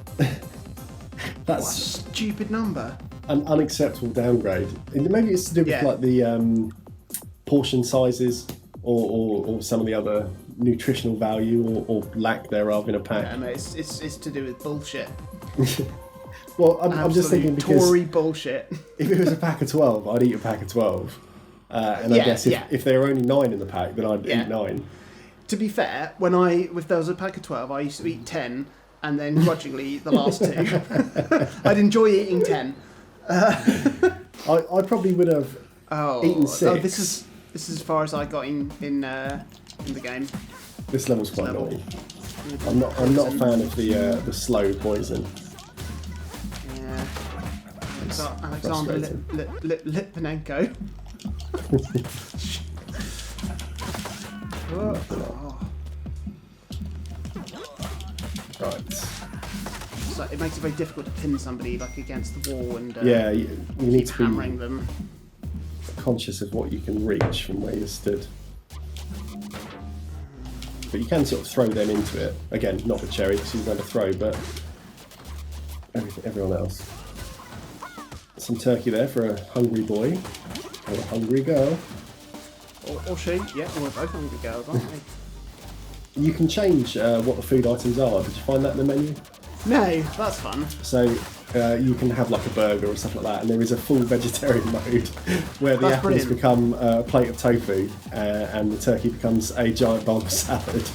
That's what a stupid number. An unacceptable downgrade. And maybe it's to do with like the portion sizes or some of the other nutritional value or lack thereof in a pack. Yeah, no, it's to do with bullshit. Well, I'm just thinking because Tory bullshit. If it was a pack of 12, I'd eat a pack of 12. And I guess if there were only 9 in the pack, then I'd eat 9. To be fair, if there was a pack of 12, I used to eat 10 and then grudgingly eat the last 2. I'd enjoy eating 10. I probably would have eaten 6. Oh, this is as far as I got in the game. This level's quite naughty. I'm not a fan of the slow poison. Yeah. Alexander Litvinenko. Right. So it makes it very difficult to pin somebody like against the wall and you need to be hammering them. Conscious of what you can reach from where you're stood. But you can sort of throw them into it. Again, not with Cherry because he's going to throw, but everyone else. Some turkey there for a hungry boy or a hungry girl. Or she, yeah, we're both hungry girls, aren't we? You can change what the food items are. Did you find that in the menu? No, that's fun. So you can have like a burger or stuff like that, and there is a full vegetarian mode where the apples become a plate of tofu and the turkey becomes a giant bowl of salad.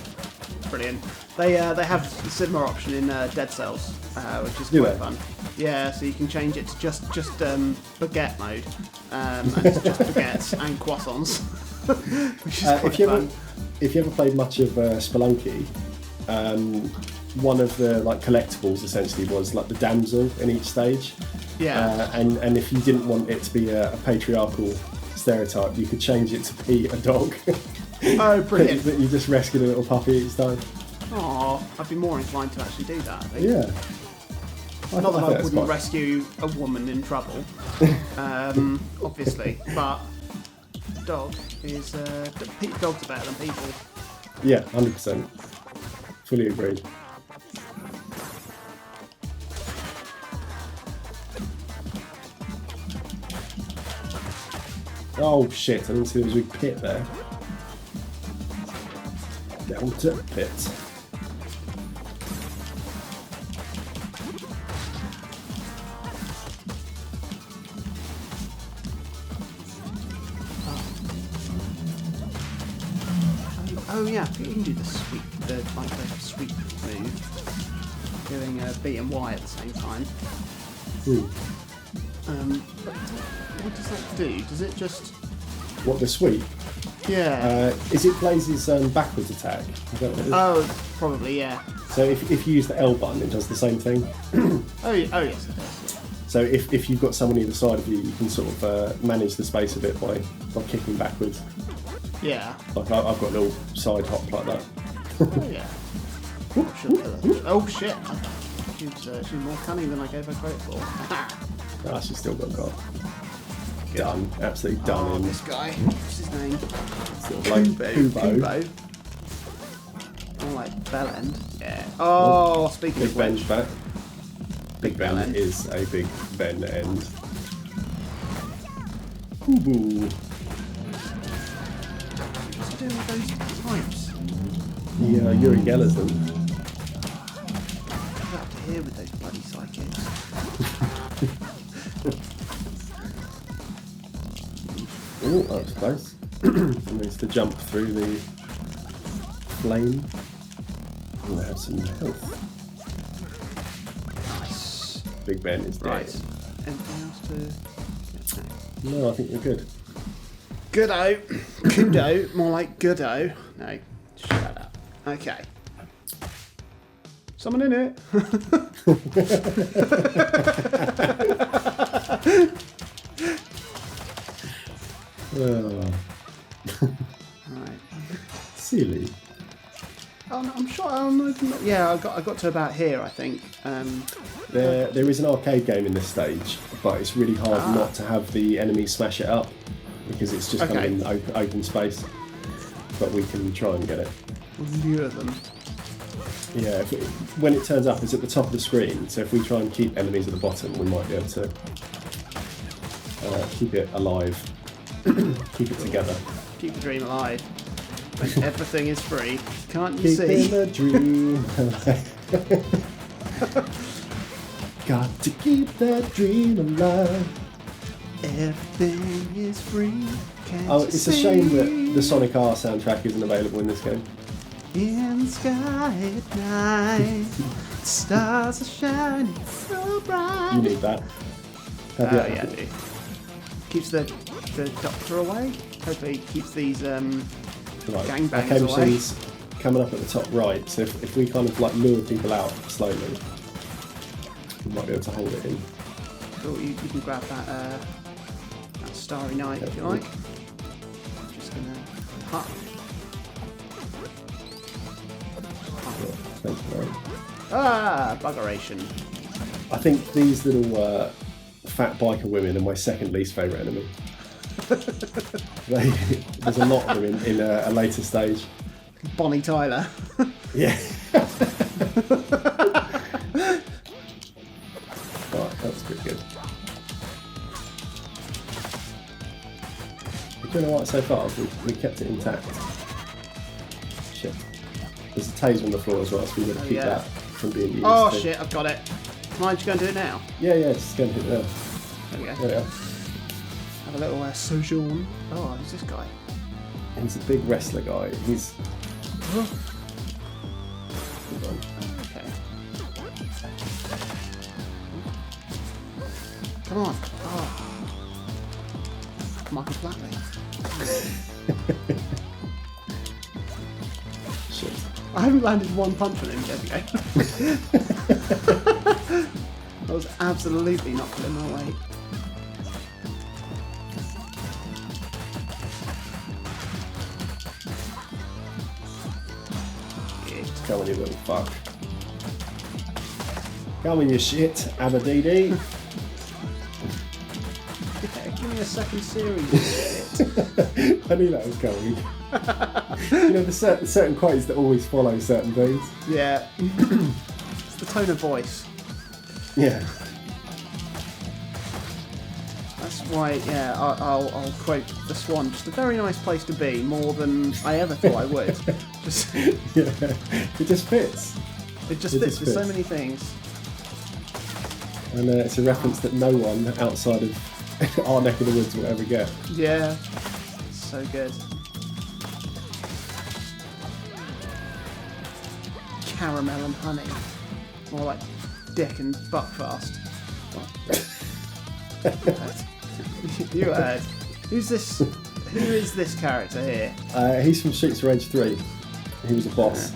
Brilliant. They have a similar option in Dead Cells, which is quite fun. Yeah, so you can change it to just baguette mode, and it's just baguettes and croissants, which is quite fun. If you ever played much of Spelunky, one of the like collectibles essentially was like the damsel in each stage. Yeah. And if you didn't want it to be a patriarchal stereotype, you could change it to be a dog. Oh, brilliant! That you just rescued a little puppy each time. Oh, I'd be more inclined to actually do that. I think. Yeah. Not that I wouldn't rescue a woman in trouble, obviously, but dog is dogs are better than people. Yeah, 100%. Fully agreed. Oh shit! I didn't see there was a big pit there. Down to the pit. Oh yeah, you can do the sweep, the sweep move, doing B and Y at the same time. But what does that do? Does it just... What, the sweep? Yeah. Is it Blaze's backwards attack? Is that what it is? Oh, probably, yeah. So if you use the L button, it does the same thing? Oh yes, it does. So if you've got someone either side of you, you can sort of manage the space a bit by kicking backwards. Yeah. Like I've got a little side hop like that. Oh yeah. Oh shit! She was more cunning than I gave her credit for. Ah, she's still got God. Done. Absolutely done. Oh, this guy. What's his name? Kubo. More like Bell End. Yeah. Oh, speaking of Ben's which. back. Big Ben is a Big Ben end. Kubo. What's he doing with those pipes? Yeah, Yuri Geller's them. here with those bloody sidekicks. Oh, that was close. It needs to jump through the flame. And have some health. Nice. Big Ben is dead. Right. Anything else to... No, I think we're good. Goodo. Kudo. More like goodo. No. Shut up. Okay. Someone in it. Right. Silly. Oh, no, I'm sure. Yeah, I got to about here, I think. There is an arcade game in this stage, but it's really hard not to have the enemies smash it up because it's just kind of in open space. But we can try and get it. Lure them. Yeah, when it turns up, it's at the top of the screen. So if we try and keep enemies at the bottom, we might be able to keep it alive, keep it together. Keep the dream alive. When everything is free. Can't you see? Keeping the dream alive. Got to keep that dream alive. Everything is free. It's a shame that the Sonic R soundtrack isn't available in this game. In the sky at night, stars are shining so bright. You need that. Yeah, I do. Keeps the doctor away. Hopefully keeps these gangbangs arcade away. machines coming up at the top right, so if we kind of like lure people out slowly, we might be able to hold it in. Cool, you can grab that starry night if you like. Just gonna buggeration. I think these little fat biker women are my second least favourite enemy. There's a lot of them in a later stage. Bonnie Tyler. Yeah. Right, that's pretty good. We're doing alright so far. We kept it intact. Shit. There's a taser on the floor as well, so we got to keep that from being used. Oh shit, I've got it. Can I just go and do it now? Yeah, just go and hit it there. There we go. There we are. Have a little sojourn. Oh, who's this guy? He's a big wrestler guy. He's... Okay. Come on. Oh. Michael Flatley. Shit. I haven't landed one punch on him yet. I was absolutely not pulling my weight. Come on, you little fuck. Come on, you shit, Aberdeen. Yeah, give me a second series. I knew that was coming. You know, the certain quotes that always follow certain things. Yeah. It's the tone of voice. Yeah. That's why, yeah, I'll quote the Swan. Just a very nice place to be, more than I ever thought I would. Just yeah. It just fits. It just fits with so many things. And it's a reference that no one outside of our neck of the woods will ever get. Yeah. So good. Caramel and honey. More like dick and buckfast. You heard. Who is this character here? He's from Streets of Rage 3. He was a boss.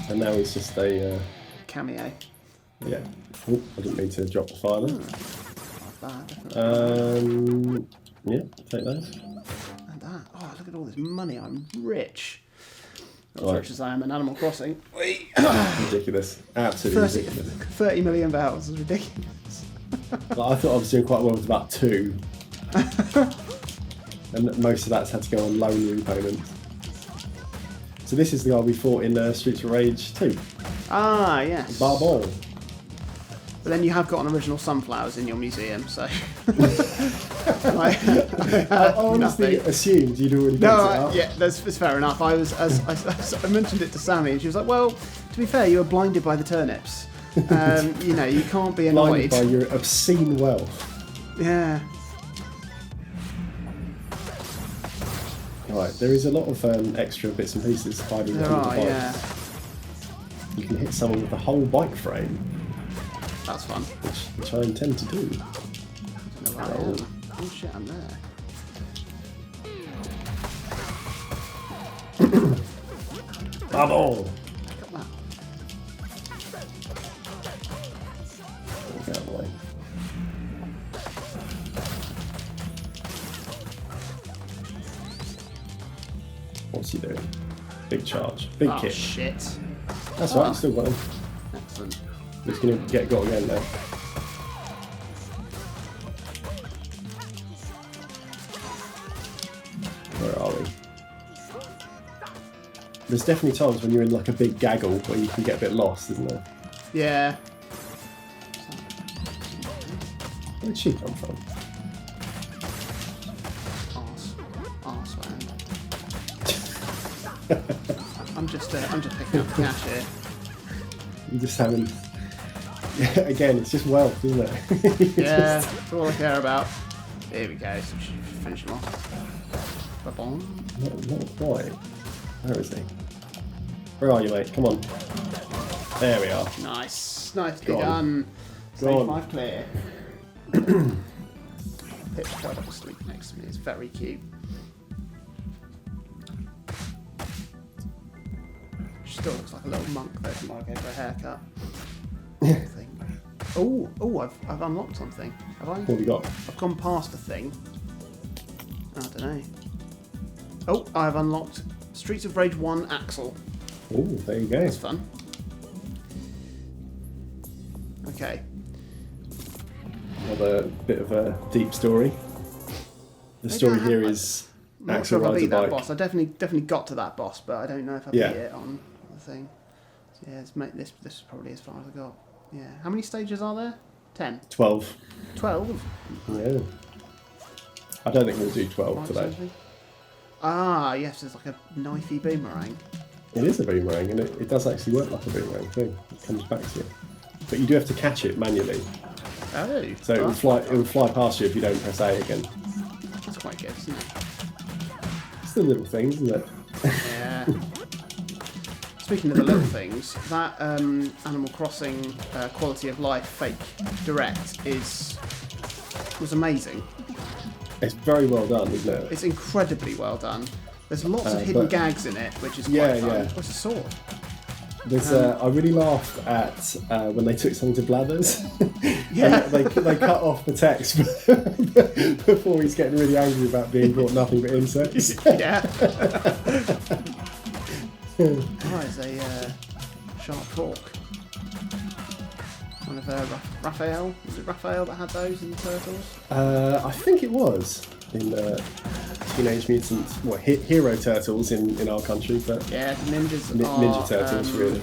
And now he's just a... cameo. Yeah. Oh, I didn't mean to drop the fire there. Not bad. Yeah, take those. And that. Oh, look at all this money. I'm rich. Not as Right. rich as I am in Animal Crossing. Ridiculous. Absolutely ridiculous. 30 million bells is ridiculous. Like, I thought I was doing quite well with about 2. And most of that's had to go on loan repayments. So this is the guy we fought in Streets of Rage 2. Ah, yes. Barbon. But then you have got an original sunflowers in your museum, so... I honestly assumed you'd already picked it up. Yeah, that's fair enough. I mentioned it to Sammy, and she was like, well, to be fair, you were blinded by the turnips. You know, you can't be Blinded annoyed. by your obscene wealth. Yeah. Right, there is a lot of extra bits and pieces hiding There under the are, bike. yeah. You can hit someone with the whole bike frame, That's fun. which I intend to do. I don't know where I am. Oh shit, I'm there. Bubble! Look at that. Get out of the way. What's he doing? Big charge. Big Oh kick. shit. That's right, you still got him. Excellent. He's going to get got again now. Where are we? There's definitely times when you're in like a big gaggle where you can get a bit lost, isn't there? Yeah. Where'd she come from? Arse man. I'm just picking up the cash here. You're just having... Again, it's just wealth, isn't it? Yeah, that's all I care about. Here we go, so we should finish him off. Ba-bong. Not quite. Where is he? Where are you, mate? Come on. There we are. Nice. Nicely Go on. done. Go Stage on. 5 clear. Pip's quite up asleep next to me. It's very cute. She still looks like a little monk though tomorrow I gave her a haircut. Oh, I've unlocked something. Have I? What have you got? I've gone past a thing. I don't know. Oh, I've unlocked Streets of Rage 1 Axle. Oh, there you go. That's fun. Okay. Another bit of a deep story. The story here is I'm not Axel sure if I rides a beat that bike. boss. I definitely got to that boss, but I don't know if I beat Yeah. it on the thing. So yeah, this is probably as far as I got. Yeah. How many stages are there? 10. 12. 12. Yeah. I don't think we'll do 12 Right, today. something. Ah, yes, it's like a knifey boomerang. It is a boomerang, and it does actually work like a boomerang too. It comes back to you. But you do have to catch it manually. Oh. So it will fly past you if you don't press A again. That's quite good, isn't it? It's the little things, isn't it? Yeah. Speaking of the little things, that Animal Crossing quality of life fake direct was amazing. It's very well done, isn't it? It's incredibly well done. There's lots of hidden gags in it, which is quite fun. Yeah. What's a sword? There's, I really laughed at when they took something to Blathers. Yeah. they cut off the text before he's getting really angry about being brought nothing but insects. Yeah. Oh, it's a sharp fork. One of Raphael. Was it Raphael that had those in the Turtles? I think it was in Teenage Mutant, Hero Turtles in our country, but Yeah, the ninjas are... Ninja Turtles, really.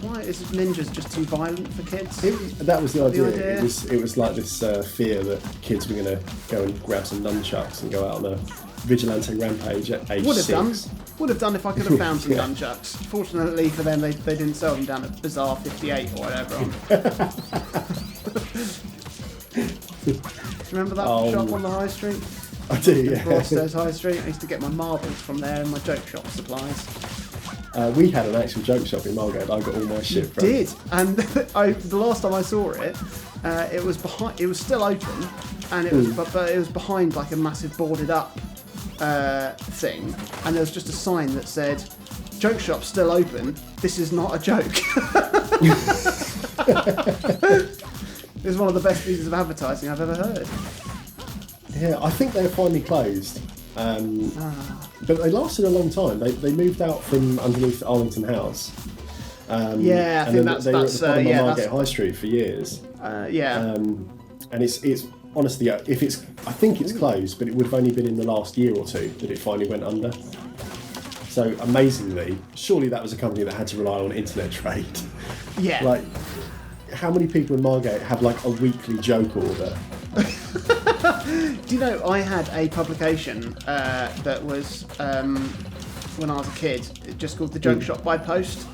Why is ninjas just too violent for kids? That was the idea. idea? It was like this fear that kids were going to go and grab some nunchucks and go out on a vigilante rampage at age 6. Would have done if I could have found some Yeah. nunchucks. Fortunately for them, they didn't sell them down at Bazaar 58 or whatever. Remember that shop on the high street? I do, yeah. Broadstairs High Street. I used to get my marbles from there and my joke shop supplies. We had an actual joke shop in Margate. I got all my shit from. Did, and the last time I saw it, it was behind. It was still open, and it was but it was behind like a massive boarded up thing, and there was just a sign that said, "Joke shop still open. This is not a joke." It was one of the best pieces of advertising I've ever heard. Yeah, I think they're finally closed. But they lasted a long time. They moved out from underneath Arlington House. Yeah, I think that's they were at the bottom of Margate that's, High Street for years. yeah. And it's honestly, I think it's closed, but it would have only been in the last year or two that it finally went under. So amazingly, surely that was a company that had to rely on internet trade. Yeah. Like, how many people in Margate have like a weekly joke order? Do you know, I had a publication that was, when I was a kid, just called The Joke Shop by Post.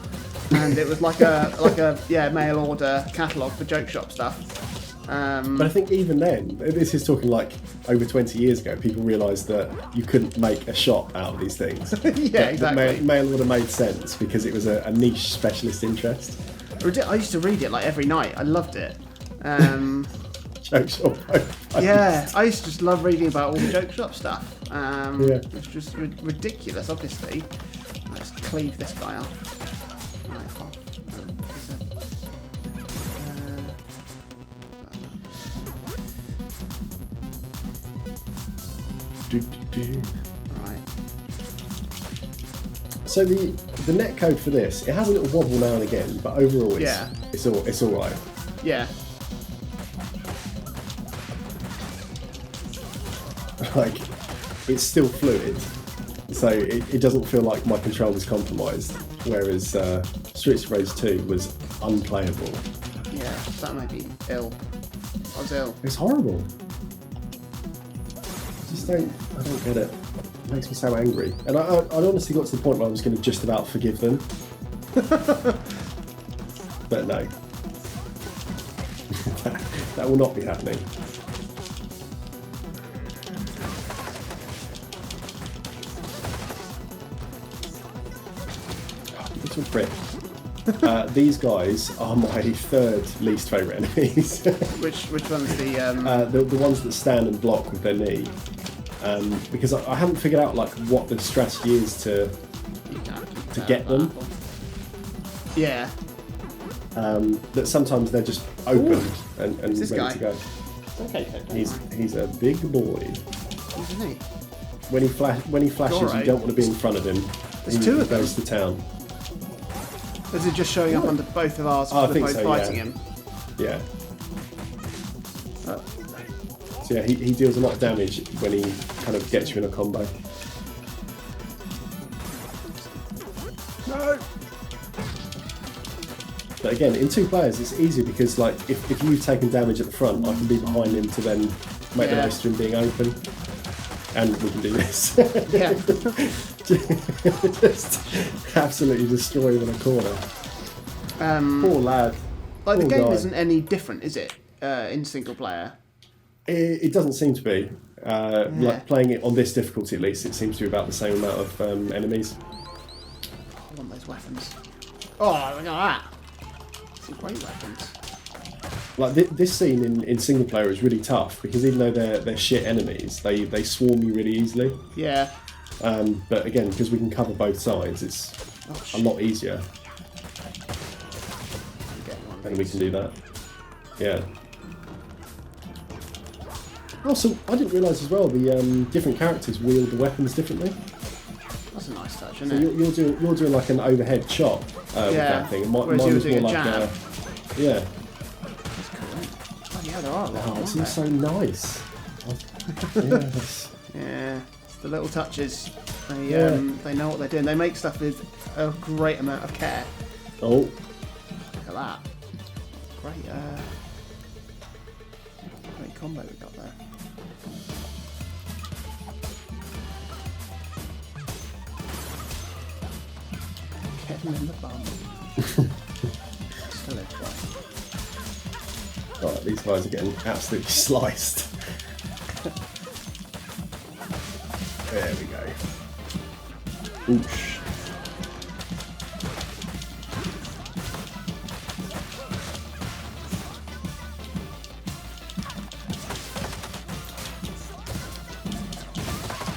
and it was like a mail order catalogue for joke shop stuff. But I think even then, this is talking like over 20 years ago, people realised that you couldn't make a shop out of these things. Yeah, exactly. Mail order made sense because it was a niche specialist interest. I used to read it like every night. I loved it. Joke shop. Yeah, I used to just love reading about all the joke shop stuff. It's just ridiculous, obviously. Let's cleave this guy off. Right, right. So the net code for this, it has a little wobble now and again, but overall it's all right. Yeah. Like, it's still fluid, so it doesn't feel like my control is compromised, whereas Streets of Rage 2 was unplayable. Yeah, that might be ill. I was ill. It's horrible. I don't get it. It makes me so angry. And I honestly got to the point where I was going to just about forgive them. But no. That will not be happening. Little prick. These guys are my third least favourite enemies. Which one's the ones that stand and block with their knee. Because I haven't figured out like what the strategy is to get them. Yeah. That sometimes they're just open and ready to go. Okay. He's a big boy. Isn't he? When he flashes, you don't want to be in front of him. There's two of them. Goes to town. Is it just showing up under both of ours? I think both so. Fighting him. Yeah. So yeah, he deals a lot of damage when he kind of gets you in a combo. No. But again, in two players, it's easy because like if you've taken damage at the front, I can be behind him to then make the most of him being open, and we can do this. Yeah. Just absolutely destroy him in a corner. Poor lad. Like Poor the game guy. isn't any different, is it? In single player. It doesn't seem to be. Like playing it on this difficulty, at least, it seems to be about the same amount of enemies. I want those weapons. Oh, look at that! Some great weapons. Like this scene in single player is really tough because even though they're shit enemies, they swarm you really easily. Yeah. But again, because we can cover both sides, it's a lot easier. And we can do that. Yeah. Also, I didn't realise as well the different characters wield the weapons differently. That's a nice touch, isn't it? You're doing like an overhead chop with that thing. Whereas you were doing a jab. Yeah. That's cool. Oh yeah, there are a lot. Oh, it seems so nice. Yes. Yeah. It's the little touches. They know what they're doing. They make stuff with a great amount of care. Oh. Look at that. Great combo we got there. Get him in the bum. Still okay. Right, these guys are getting absolutely sliced. There we go. Oosh.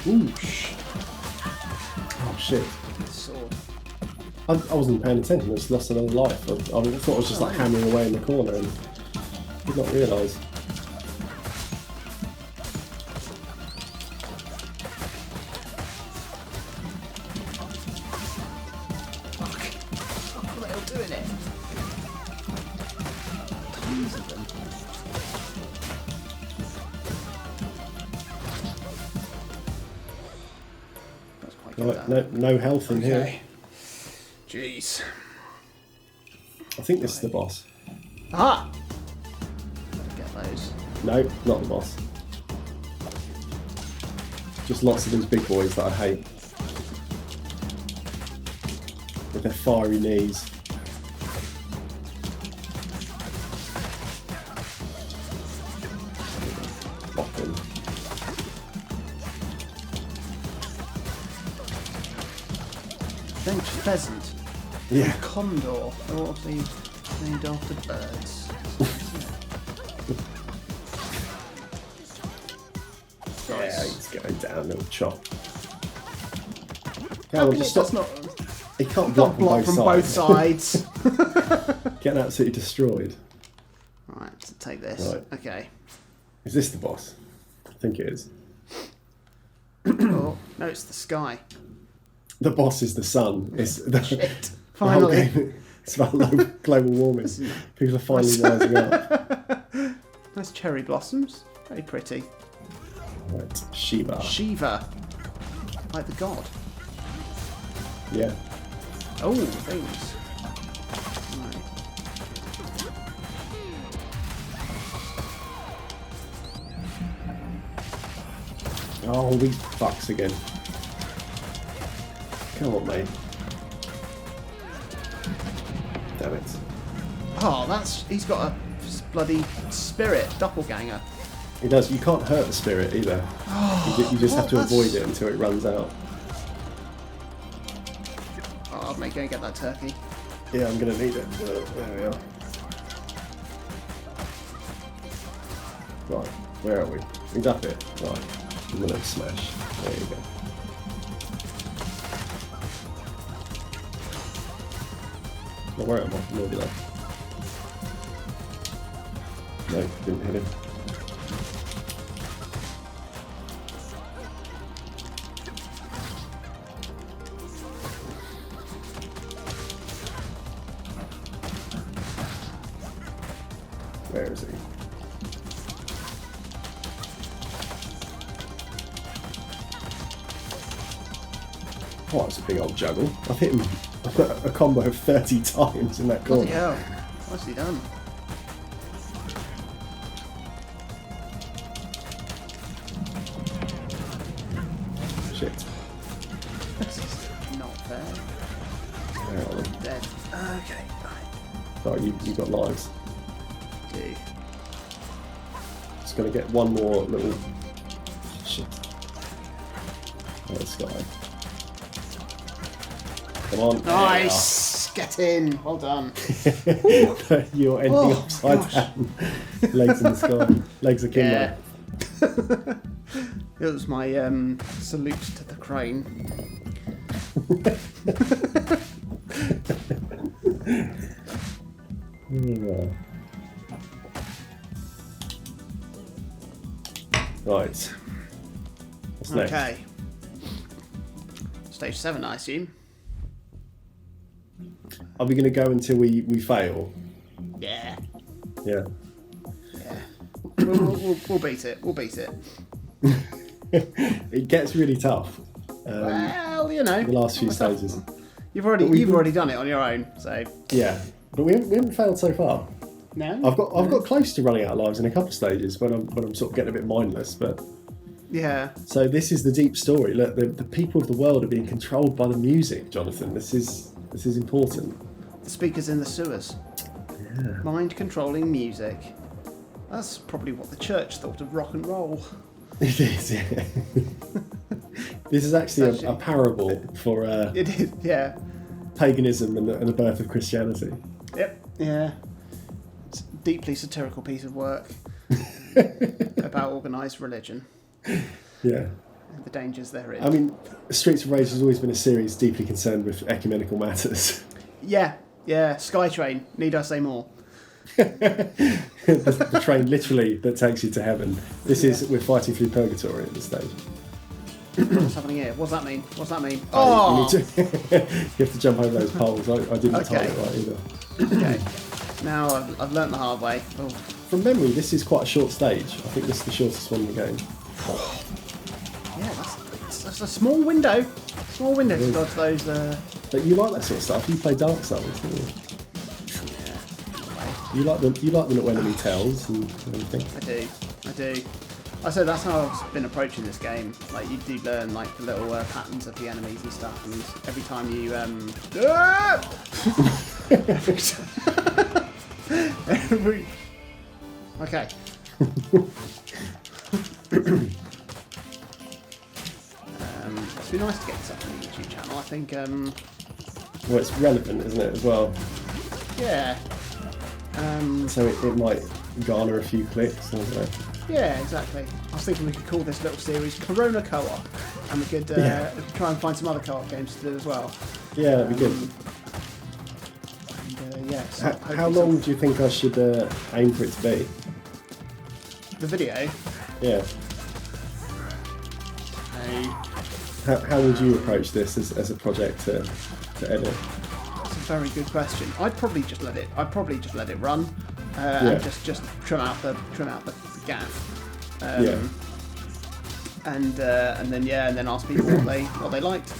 Oosh. Oh shit. Sword. I wasn't paying attention, I just lost another life. I thought I was just like hammering away in the corner and did not realise. What are they all doing it? Tons of them. That's quite good. Right, no health in here. Jeez. I think this is the boss. Ah! Gotta get those. No, not the boss. Just lots of these big boys that I hate. With their fiery knees. pheasant. Yeah. Condor. They're obviously named after birds. Yeah, he's going down, little chop. That's not. He can't block from both sides. Getting absolutely destroyed. Right, so take this. Right. Okay. Is this the boss? I think it is. Oh, no, it's the sky. The boss is the sun. It's the, Shit. the whole Finally. game. It's about global warming. People are finally rising up. Nice cherry blossoms. Very pretty. Right, Shiva. Shiva. Like the god. Yeah. Oh, things. Right. Oh, these fucks again. Come on, mate. Damn it. Oh, he's got a bloody spirit doppelganger. It does. You can't hurt the spirit either. You just have to avoid it until it runs out. Oh, mate, go and get that turkey. Yeah, I'm going to need it. There we are. Right, where are we? He's up it. Right, I'm going to smash. There you go. Well, where am I? I'm over there. No, didn't hit him. Where is he? Oh, it's a big old juggle. I've hit him a combo of 30 times in that corner. Bloody hell. What's he done? Shit. This is not fair. Where are we? Dead. Okay, right. Oh, you've got lives. Do. Just gonna get one more little... Shit. Oh, this guy. Come on. Nice! Get in. Well done. You're ending upside down. Legs in the sky. Legs akimbo. Yeah. It was my salute to the crane. Right. What's next? Okay. Stage 7, I assume. Are we going to go until we fail? Yeah. Yeah. Yeah. We'll beat it. We'll beat it. It gets really tough. Well, you know. The last few stages. You've already done it on your own, so. Yeah, but we haven't failed so far. No. I've got close to running out of lives in a couple of stages when I'm sort of getting a bit mindless, but. Yeah. So this is the deep story. Look, the people of the world are being controlled by the music, Jonathan. This is important. The speakers in the sewers. Yeah. Mind controlling music. That's probably what the church thought of rock and roll. It is, yeah. This is actually a parable for It is, yeah. paganism and the birth of Christianity. Yep. Yeah. It's a deeply satirical piece of work about organised religion. Yeah. And the dangers therein. I mean, Streets of Rage has always been a series deeply concerned with ecumenical matters. Yeah. Skytrain. Need I say more? the train literally that takes you to heaven. We're fighting through purgatory at this stage. What's happening here? What's that mean? Oh! You have to jump over those poles. I didn't time it right either. Okay. Now I've learnt the hard way. Oh. From memory, this is quite a short stage. I think this is the shortest one in the game. Yeah, that's a small window. Small window to dodge those. But you like that sort of stuff. You play Dark Souls, don't you? Yeah. You like the little enemy tells and everything. I do. I said that's how I've been approaching this game. Like you do learn like the little patterns of the enemies and stuff, and every time you Okay. It'd be nice to get this up on the YouTube channel. I think Well, it's relevant, isn't it, as well? Yeah. So it might garner a few clicks. I don't know. Yeah, exactly. I was thinking we could call this little series Corona Co-op, and we could try and find some other co-op games to do as well. Yeah, that'd be good. And, so how long do you think I should aim for it to be? The video? Yeah. How would you approach this as a project to edit? That's a very good question. I'd probably just let it run, and just trim out the gaff. And then ask people what they liked.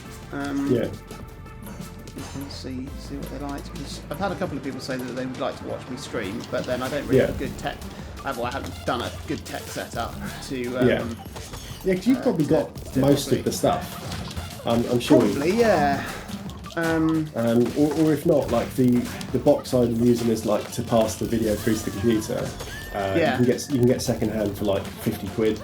You can see what they liked. Because I've had a couple of people say that they would like to watch me stream, but then I don't really have a good tech. I haven't done a good tech setup to. Because you've probably got most of the stuff. I'm sure. Probably, yeah. Or if not, like the box I'm using is like to pass the video through to the computer. You can get second hand for like 50 quid.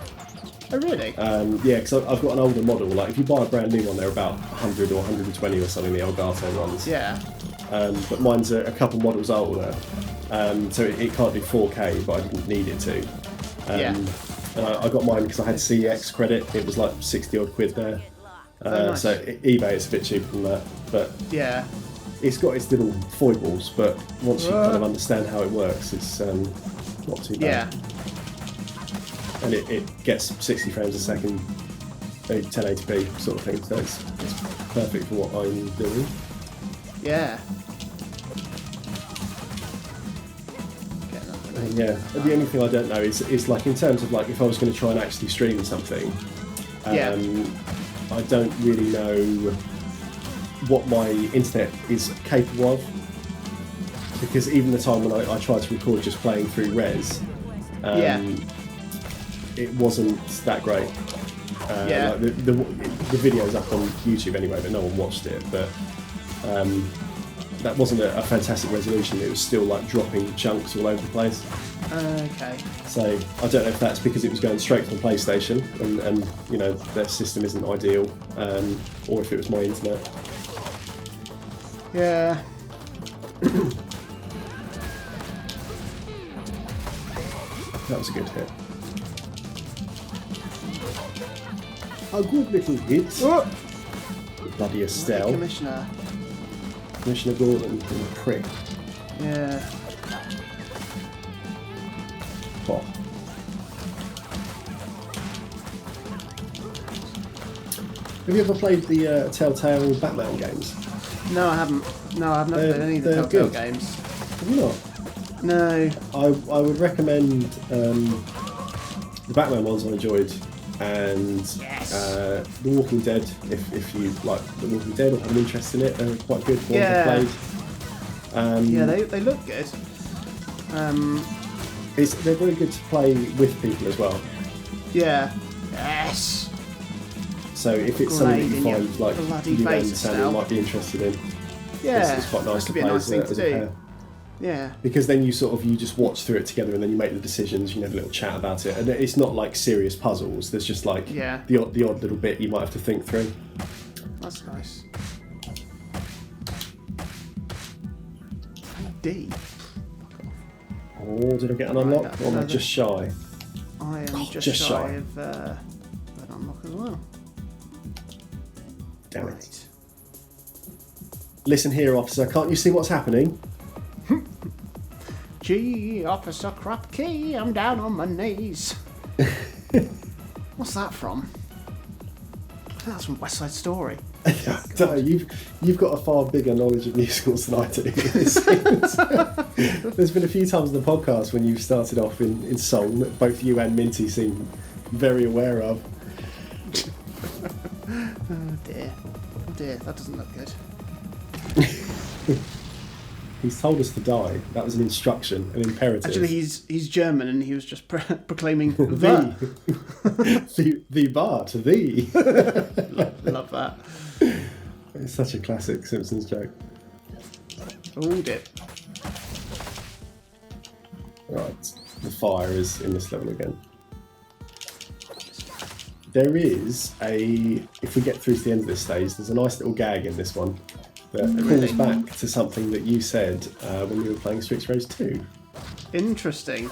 Oh really? Because I've got an older model. Like if you buy a brand new one, they're about 100 or 120 or something. The Elgato ones. Yeah. But mine's a couple models older, so it can't do 4K, but I didn't need it to. And I got mine because I had CEX credit. It was like 60 odd quid there. Nice. So eBay is a bit cheaper than that, but it's got its little foibles. But once you kind of understand how it works, it's not too bad. And it gets 60 frames a second, 1080p sort of thing. So it's perfect for what I'm doing. Yeah. The only thing I don't know is like in terms of like if I was going to try and actually stream something, I don't really know what my internet is capable of, because even the time when I tried to record just playing through res, it wasn't that great. Like the video's up on YouTube anyway, but no one watched it. But that wasn't a fantastic resolution. It was still like dropping chunks all over the place. Okay. So I don't know if that's because it was going straight from the PlayStation and you know their system isn't ideal, or if it was my internet. Yeah. That was a good hit. A good little hit. Oh! Bloody Estelle. Commissioner Gordon, the prick. Yeah. Pop. Have you ever played the Telltale Batman games? No, I haven't. No, I've never played any of the Telltale games. Have you not? No. I would recommend the Batman ones I enjoyed, and The Walking Dead, if you like The Walking Dead or have an interest in it, they're quite good ones I've played. They look good. They're very good to play with people as well. Yeah. Yes. So if it's something that you find like you and Sammy might be interested in, it's quite nice to play as a pair. Yeah. Because then you just watch through it together and then you make the decisions, you have a little chat about it. And it's not like serious puzzles, there's just like the odd little bit you might have to think through. That's nice. D. Oh, did I get an unlock? Or am I just shy? I am just shy of an unlock as well. Damn it. Listen here, officer, can't you see what's happening? Gee, Officer Krupke, I'm down on my knees. What's that from? I think that's from West Side Story. You've got a far bigger knowledge of musicals than I do. There's been a few times in the podcast when you've started off in song that both you and Minty seem very aware of. Oh dear, that doesn't look good. He's told us to die. That was an instruction, an imperative. Actually, he's German and he was just proclaiming the bar to thee. Love that. It's such a classic Simpsons joke. Oh dear. Right, the fire is in this level again. There is if we get through to the end of this stage, there's a nice little gag in this one. that calls back to something that you said when we were playing Streets Race 2. Interesting.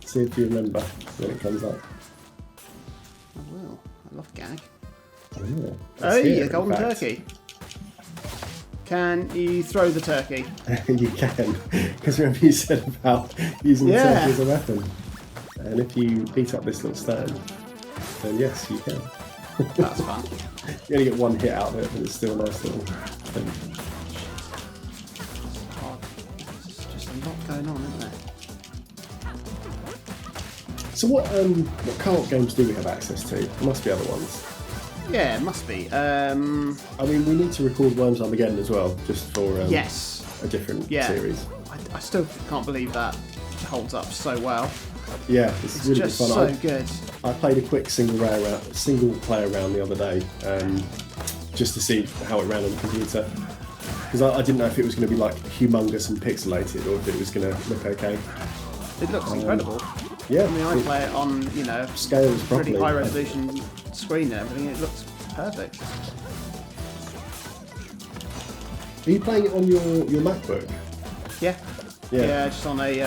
See if you remember when it comes up. I will. I love gag. Oh, hey, a golden turkey. Can you throw the turkey? You can, because remember you said about using the turkey as a weapon. And if you beat up this little stone, then yes, you can. That's fun. You only get one hit out of it, but it's still a nice little thing. Oh, there's just a lot going on, isn't there? So what co-op games do we have access to? There must be other ones. Yeah, it must be. I mean, we need to record Worms Armageddon as well, just for a different series. I still can't believe that holds up so well. Yeah, it's really just good so fun. good. I played a quick single player round the other day, just to see how it ran on the computer. Because I didn't know if it was going to be like humongous and pixelated, or if it was going to look okay. It looks incredible. Yeah, I mean, I play it on scales properly, pretty high resolution screen and everything. It looks perfect. Are you playing it on your MacBook? Yeah, just on a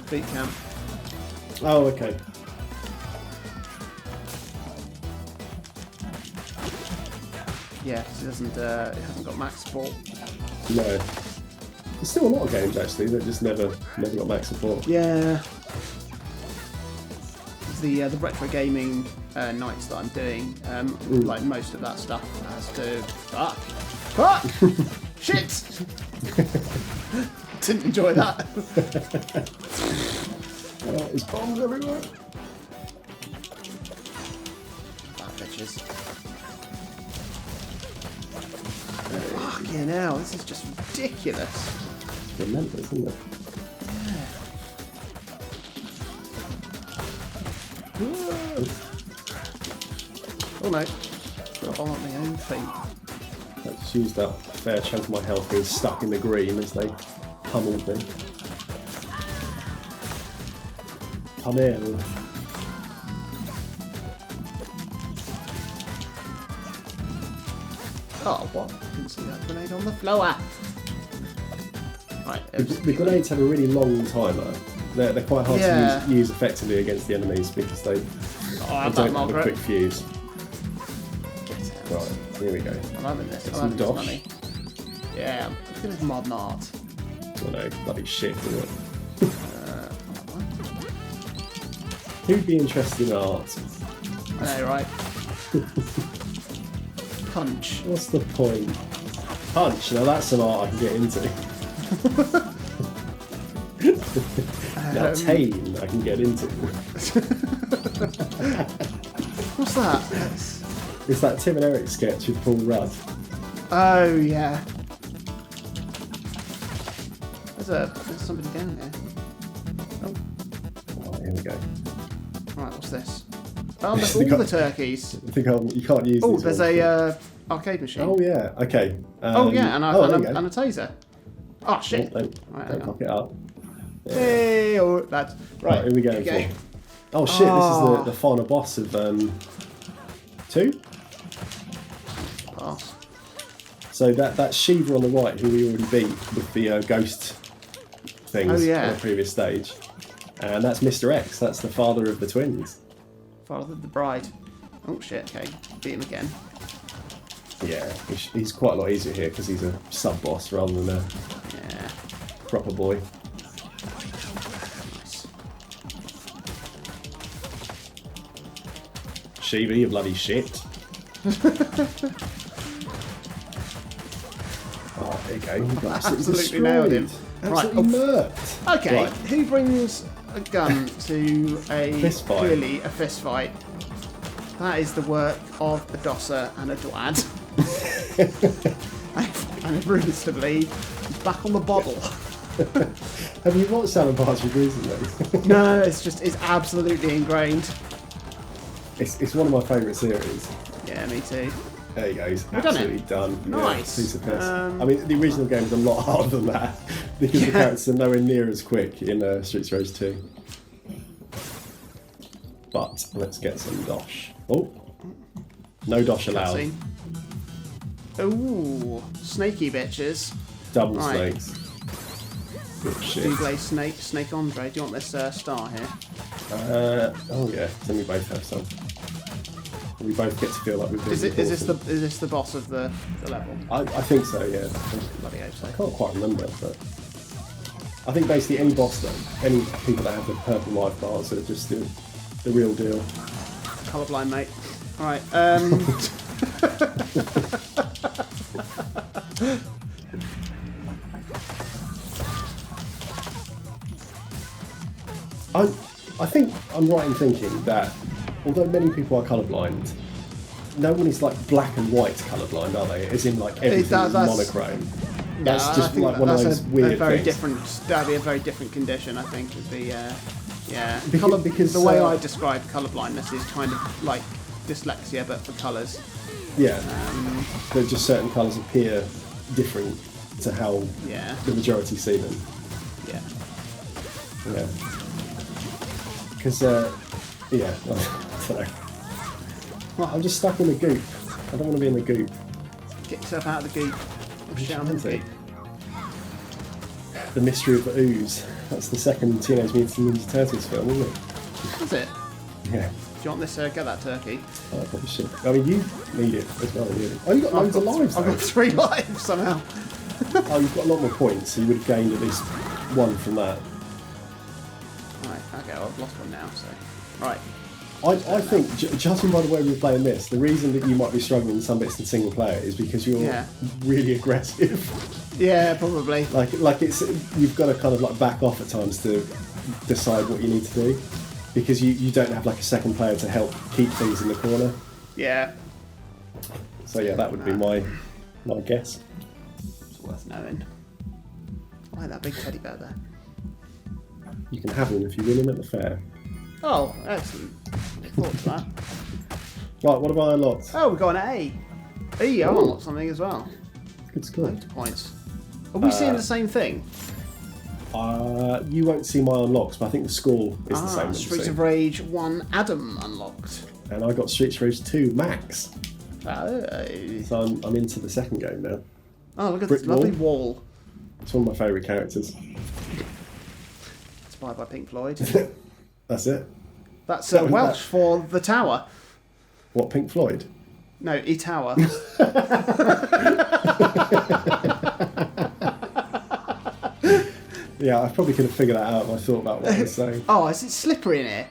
boot camp. Oh, okay. Yeah, because it hasn't got Mac support. No. There's still a lot of games actually that just never got Mac support. Yeah. The retro gaming nights that I'm doing, like most of that stuff has to fuck shit. Didn't enjoy that. There's bombs everywhere. Bad bitches. Fucking hell, this is just ridiculous. Relentless, isn't it? Oh no, got on my own feet. I just used up a fair chunk of my health being stuck in the green as they pummeled me. Pummel. Oh, what? Didn't see that grenade on the floor. Right, The grenades have a really long timer. They're quite hard to use effectively against the enemies because they don't have a quick fuse. Right, here we go. I'm having this. Some dosh. Money. Yeah, look at this modern art. Oh no, bloody shit, isn't it? Who'd be interested in art? I know, right? Punch. What's the point? Punch, now that's an art I can get into. Now tame I can get into. What's that? It's that Tim and Eric sketch with Paul Rudd. Oh yeah. There's somebody down there. Oh. Right, here we go. Right, what's this? Oh, that's all the turkeys. I think you can't use. Oh, there's a arcade machine. Oh yeah. Okay. Oh yeah, and a taser. Oh shit! Don't cock it up. Yeah. Hey, that's right. Here we go. Okay. Oh shit! This is the final boss of 2. Pass. So that's Shiva on the right, who we already beat with the ghost things on the previous stage, and that's Mr. X. That's the father of the twins. Father of the bride. Oh shit! Okay, beat him again. Yeah, he's quite a lot easier here because he's a sub boss rather than a proper boy. Nice. Shiva, you bloody shit. Oh, there you go. You got Absolutely nailed him. Absolutely murked. Okay, Right. who brings a gun to clearly a fist fight? That is the work of a dosser and a dwad. And it ruins to believe he's back on the bottle. Have you watched Alan Partridge recently? No, it's absolutely ingrained. It's one of my favourite series. Yeah, me too. There you go, he's absolutely done. Nice. Yeah, piece of piss. I mean, the original game is a lot harder than that because the characters are nowhere near as quick in Streets Race 2. But let's get some dosh. Oh, no dosh allowed. Ooh, snaky bitches. Double snakes. Good shit. Double snake Andre. Do you want this star here? Oh yeah, then we both have some. We both get to feel like we've been. Is this the boss of the level? I think so, yeah. Bloody hope so. I can't quite remember, but I think basically any boss though, any people that have the purple life bars are just the real deal. Colourblind, mate. Alright, I think I'm right in thinking that although many people are colourblind, no one is like black and white colourblind, are they? As in like everything is monochrome. That's just like one of those weird things. That'd be a very different condition, I think. Would be yeah. Because the way I describe colourblindness is kind of like dyslexia, but for colours. Yeah. There's just certain colours appear different to how the majority see them. Yeah. Yeah. Because I don't know. Well, I'm just stuck in the goop. I don't want to be in the goop. Get yourself out of the goop. The Mystery of the Ooze. That's the second Teenage Mutant Ninja Turtles film, isn't it? Is it? Yeah. Do you want this? Get that turkey. Oh, I probably should. I mean, you need it as well, really. Oh, you've got loads of lives, though. I've got 3 lives somehow. Oh, you've got a lot more points, so you would have gained at least 1 from that. Right, okay, well, I've lost 1 now, so... Right. I think, judging by the way we're playing this, the reason that you might be struggling in some bits in single player is because you're really aggressive. Yeah, probably. Like it's you've got to kind of like back off at times to decide what you need to do, because you don't have like a second player to help keep things in the corner. Yeah. So yeah, that would be my guess. It's worth knowing. I like that big teddy bear there. You can have him if you win him at the fair. Oh, excellent. Look forward to that. Right, what have I unlocked? Oh, we've got an A. I unlocked something as well. Good score. Loads of points. Are we seeing the same thing? You won't see my unlocks, but I think the score is the same. Streets of Rage 1 Adam unlocked. And I got Streets of Rage 2 Max. So I'm into the second game now. Oh, look at this lovely wall. It's one of my favourite characters. Inspired by Pink Floyd. That's it. That's Welsh for the tower. What, Pink Floyd? No, E-Tower. Yeah, I probably could have figured that out if I thought about what I was saying. Oh, is it slippery in here?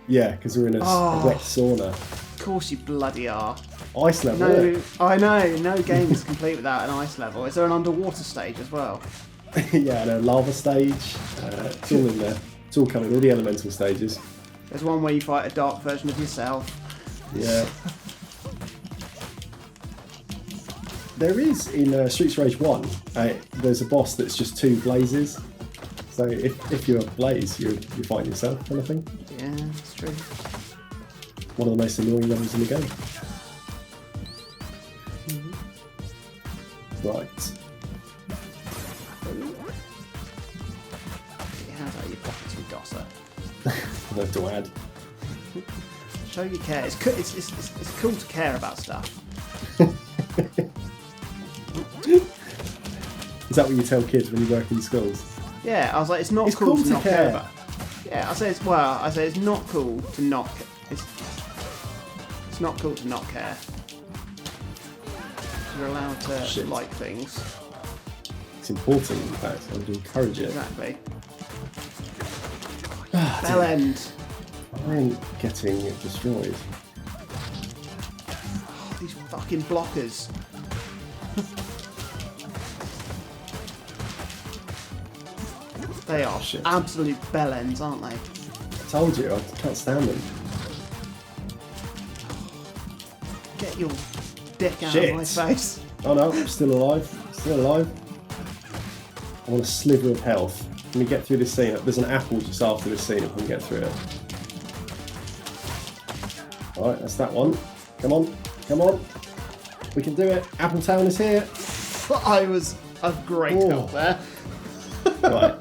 Yeah, because we're in a wet sauna. Of course you bloody are. Ice level. No, I know. No game is complete without an ice level. Is there an underwater stage as well? Yeah, and a lava stage. It's all in there. It's all coming. All the elemental stages. There's one where you fight a dark version of yourself. Yeah. There is in Streets of Rage 1. There's a boss that's just 2 blazes. So if you're a blaze, you fight yourself, kind of thing. Yeah, that's true. One of the most annoying levels in the game. Mm-hmm. Right. How about you pocket you dosser? I have to add. Show you care. It's cool to care about stuff. Is that what you tell kids when you work in schools? Yeah, I was like, it's not cool to not care about. Yeah, I say it's not cool to not. It's not cool to not care. You're allowed to like things. It's important, in fact. I would encourage it. Exactly. Bell end. I'm getting destroyed. Oh, these fucking blockers. They are absolute bell ends, aren't they? I told you, I can't stand them. Get your dick out of my face. Oh no, I'm still alive. Still alive. I want a sliver of health. Let me get through this scene. There's an apple just after this scene if I can get through it. Alright, that's that one. Come on. Come on. We can do it. Appletown is here. I was a great help there. Right.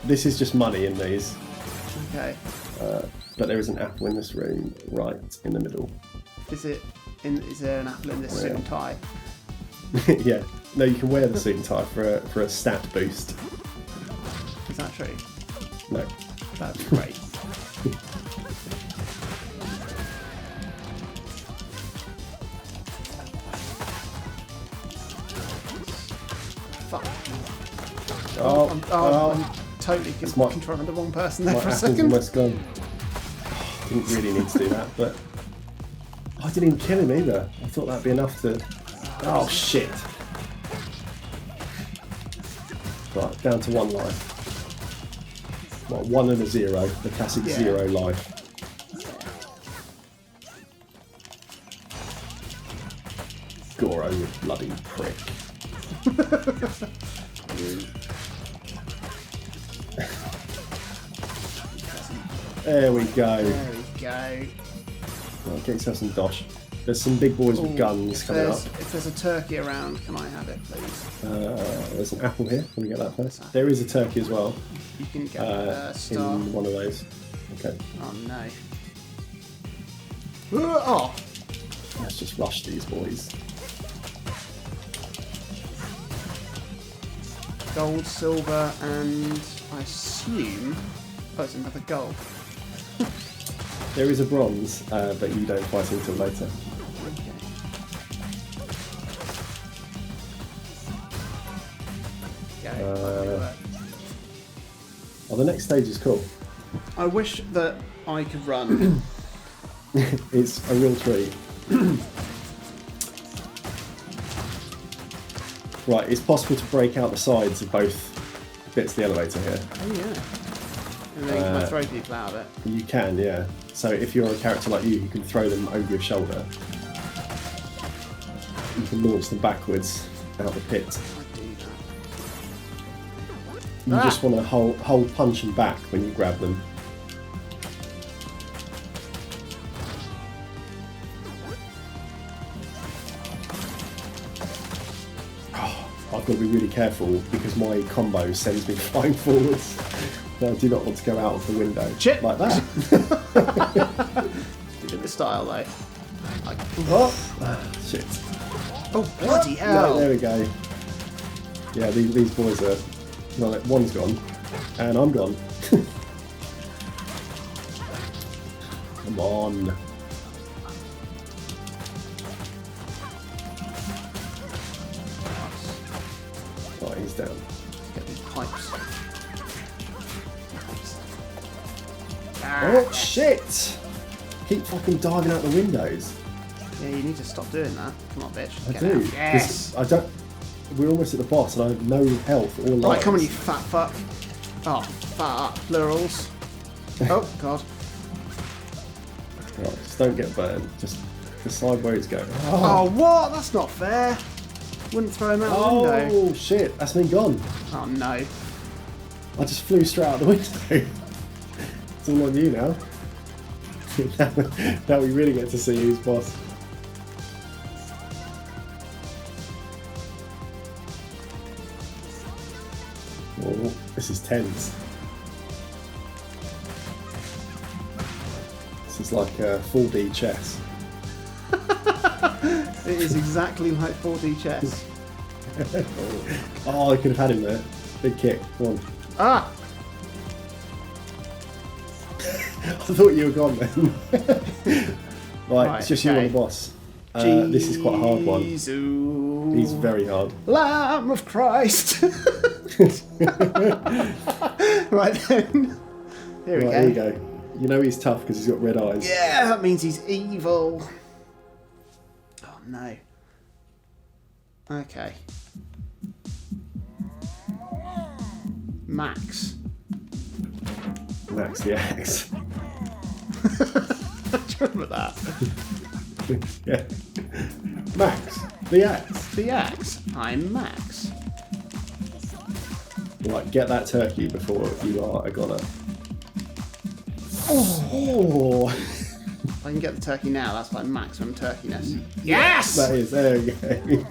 This is just money in these. Okay. But there is an apple in this room right in the middle. Is there an apple in this suit and tie? Yeah. No, you can wear the suit and tie for a stat boost. Is that true? No. That'd be great. Fuck. I'm totally controlling the wrong person there for a second. Almost gone. Didn't really need to do that, but I didn't even kill him either. I thought that'd be enough to. Oh shit! Right, down to 1 life. Well, 1 and a 0. The classic 0 life. Goro, you bloody prick. There we go. There we go. Well, get yourself some dosh. There's some big boys with guns coming up. If there's a turkey around, can I have it, please? There's an apple here. Can we get that first? There is a turkey as well. You can get a star. In one of those. Okay. Oh no. Oh! Let's just rush these boys. Gold, silver, and I assume... Oh, it's another gold. There is a bronze, but you don't fight until later. Okay. Oh, the next stage is cool. I wish that I could run. It's a real treat. Right, it's possible to break out the sides of both bits of the elevator here. Oh yeah. And then can I throw people out of it? You can, yeah. So if you're a character like you can throw them over your shoulder. You can launch them backwards out the pit. I do that. You just want to hold punch them back when you grab them. I've got to be really careful because my combo sends me flying forwards. No, I do not want to go out of the window. Shit. Like that. Did it with style though. Oh, shit. Oh, bloody hell. No, there we go. Yeah, these boys are... Well, one's gone. And I'm gone. Come on. Oh, he's down. Get these pipes. Oh, shit! Keep fucking diving out the windows. Yeah, you need to stop doing that. Come on, bitch. I Get do. out. Yes! I don't... We're almost at the boss and I have no health or life. Right, come on, you fat fuck. Oh, fat plurals. Oh, God. Right, just don't get burned. Just decide where it's going. Oh, what? That's not fair. Wouldn't throw him out the window. Oh, shit. That's me gone. Oh, no. I just flew straight out the window. It's all on you now. Now we really get to see who's boss. Oh, this is tense. This is like 4D chess. It is exactly like 4D chess. Oh, I could have had him there. Big kick. Come on. Ah! I thought you were gone then. Right, it's just you and the boss. This is quite a hard one. He's very hard. Lamb of Christ! Right then. Here we go. Here we go. You know he's tough because he's got red eyes. Yeah, that means he's evil. Oh no. Okay. Max. Max the axe. Do you remember that? Yeah. Max the axe. The axe. I'm Max. Right, get that turkey before you are a goner. Oh! If I can get the turkey now, that's like maximum turkeyness. Yes! That is, there we go.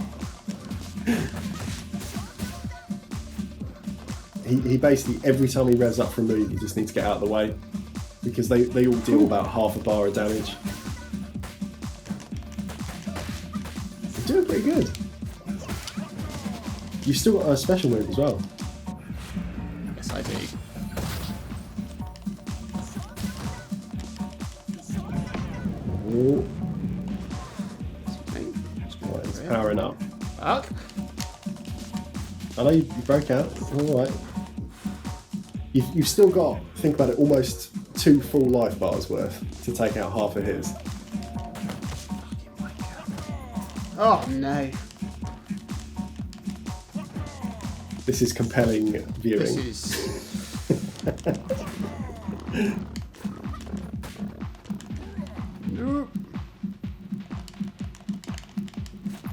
He basically, every time he revs up for a move, he just needs to get out of the way. Because they all deal about half a bar of damage. They're doing pretty good. You've still got a special move as well. Yes, I do. Oh. Right, it's powering up. Fuck. I know you broke out. Alright. You've still got, think about it, almost 2 full life bars worth to take out half of his. Oh no. This is compelling viewing. This is...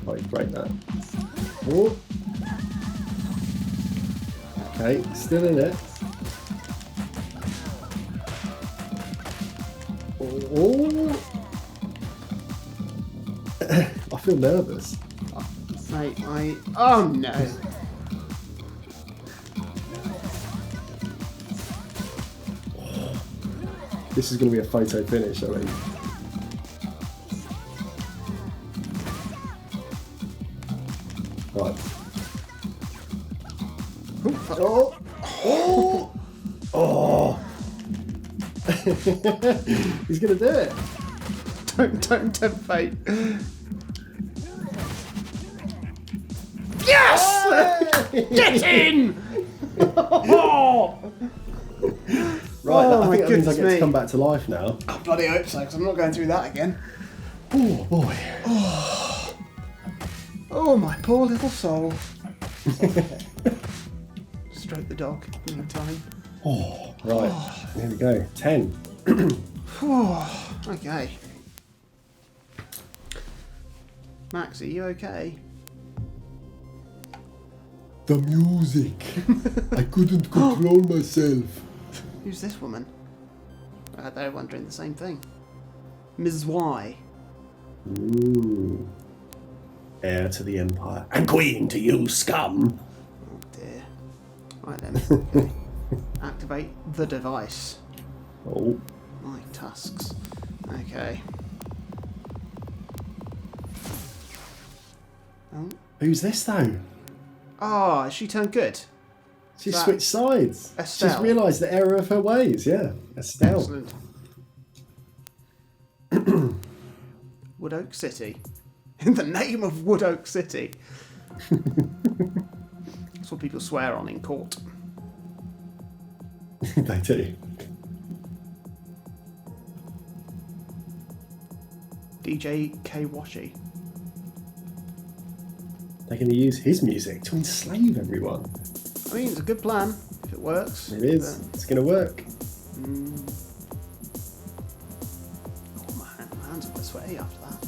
Right, break that. Oh. Okay, still in it. Oh. I feel nervous. Mate, oh no. This is going to be a photo finish, I think. Right. Oh! Oh! Oh! He's going to do it. Don't tempt fate. Yes! Get in! Oh! Right, Oh, I think that means I get me. to come back to life now. I bloody hope so, because I'm not going through that again. Oh boy. Oh, my poor little soul. Stroke the dog in the time. Oh, right. Here we go. 10. Okay. Max, are you okay? The music. I couldn't control myself. Who's this woman? They're wondering the same thing. Mrs. Y. Ooh. Heir to the Empire. And queen to you, scum. Oh dear. Right then. Okay. Activate the device. Oh. My tusks. Okay. Oh. Who's this though? Oh, she turned good. She switched sides. Estelle. She's realised the error of her ways, yeah. Estelle. Excellent. Wood Oak City. In the name of Wood Oak City. That's what people swear on in court. They do. DJ K. Washi. They're going to use his music to enslave everyone. I mean, it's a good plan if it works. It is. It's going to work. Oh, my hands are quite sweaty after that.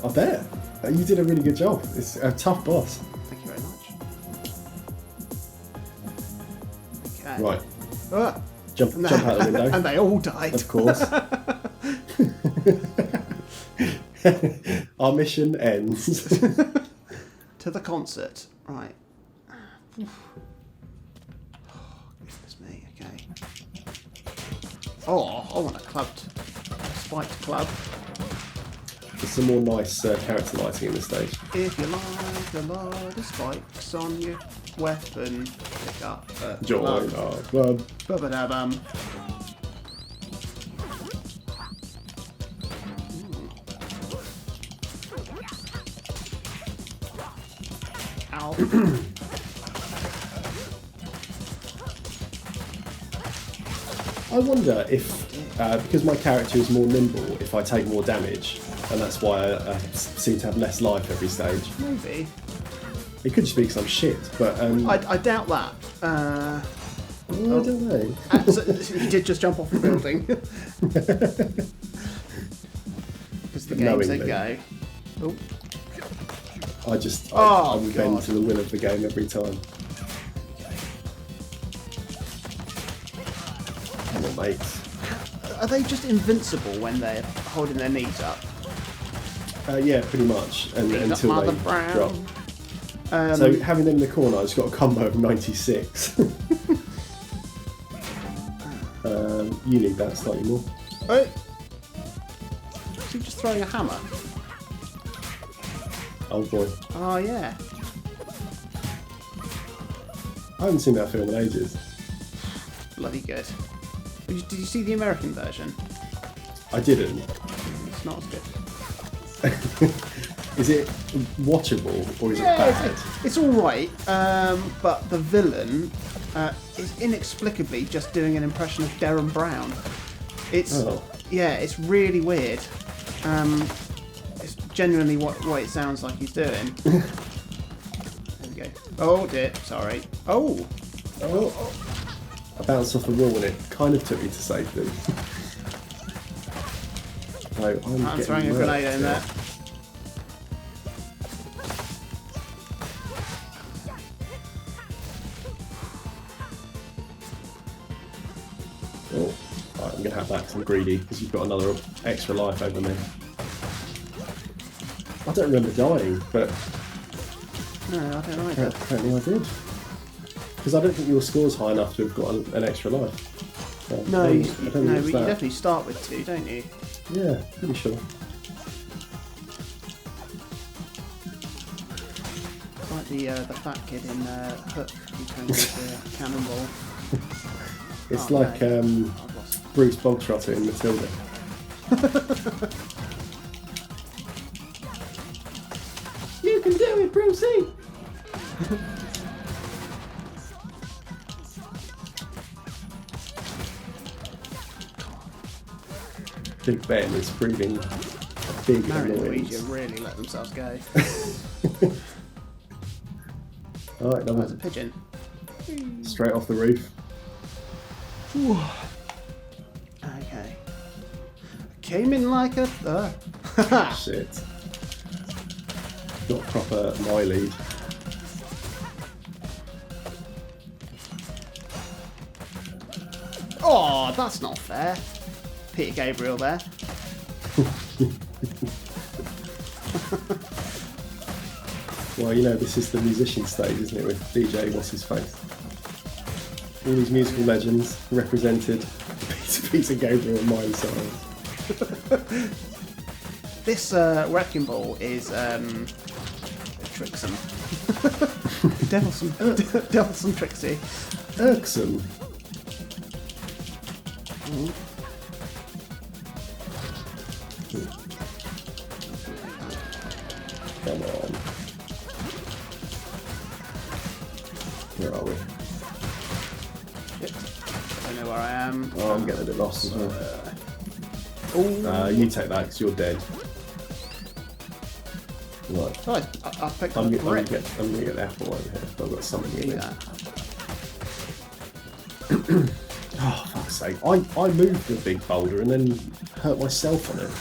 I bet. You did a really good job. It's a tough boss. Thank you very much. Okay. Right. Ah, Jump out the window. and they all died. Of course. Our mission ends. To the concert. Right. Goodness me, okay. Oh, I want a spiked club. There's some more nice character lighting in this stage. If you like a lot of spikes on your weapon, pick up a Join club. our club. Bubba-da-bum. Ow. I wonder if, because my character is more nimble, if I take more damage, and that's why I seem to have less life every stage. Maybe. It could just be because I'm shit, but... I doubt that. I don't know. He did just jump off the building. Because the game said go. Oh. I would bend to the will of the game every time. Come on, mates. Are they just invincible when they're holding their knees up? Yeah, pretty much, until they drop. So having them in the corner, I just got a combo of 96. You need that slightly more. Oh! Is he just throwing a hammer? Oh boy. Oh yeah. I haven't seen that film in ages. Bloody good. Did you see the American version? I didn't. It's not as good. Is it watchable or is it bad? It's alright, but the villain is inexplicably just doing an impression of Derren Brown. It's really weird. It's genuinely what it sounds like he's doing. There we go. Oh dear, sorry. Oh. I bounced off the wall and it kind of took me to safety. So I'm throwing a grenade in there. Oh, right, I'm going to have that because I'm greedy because you've got another extra life over me. I don't remember dying, but no, I don't either. Apparently I did. Because I don't think your score's high enough to have got an extra life. No, but you definitely start with 2, don't you? Yeah, pretty sure. It's like the fat kid in Hook who turns into a cannonball. It's like Bruce Bogtrotter in Matilda. You can do it, Brucey! Big Ben is breathing a big Mario and annoyance. Luigi really let themselves go. Alright, now There's a pigeon. straight off the roof. Okay. Came in like a... Shit. Not proper my lead. Oh, that's not fair. Peter Gabriel there. Well, you know, this is the musician stage, isn't it, with DJ What's-His-Face? All these musical legends represented. Peter Gabriel and Miley Cyrus. This wrecking ball is tricksome. Devilsome Trixie. Irksome. Come on. Where are we? Yep. I don't know where I am. Oh, I'm getting a bit lost as well. You take that because you're dead. Right. Oh, I picked up I'm a going brick. to get the apple over here. I've got something in there. Oh, fuck's sake. I moved the big boulder and then hurt myself on it.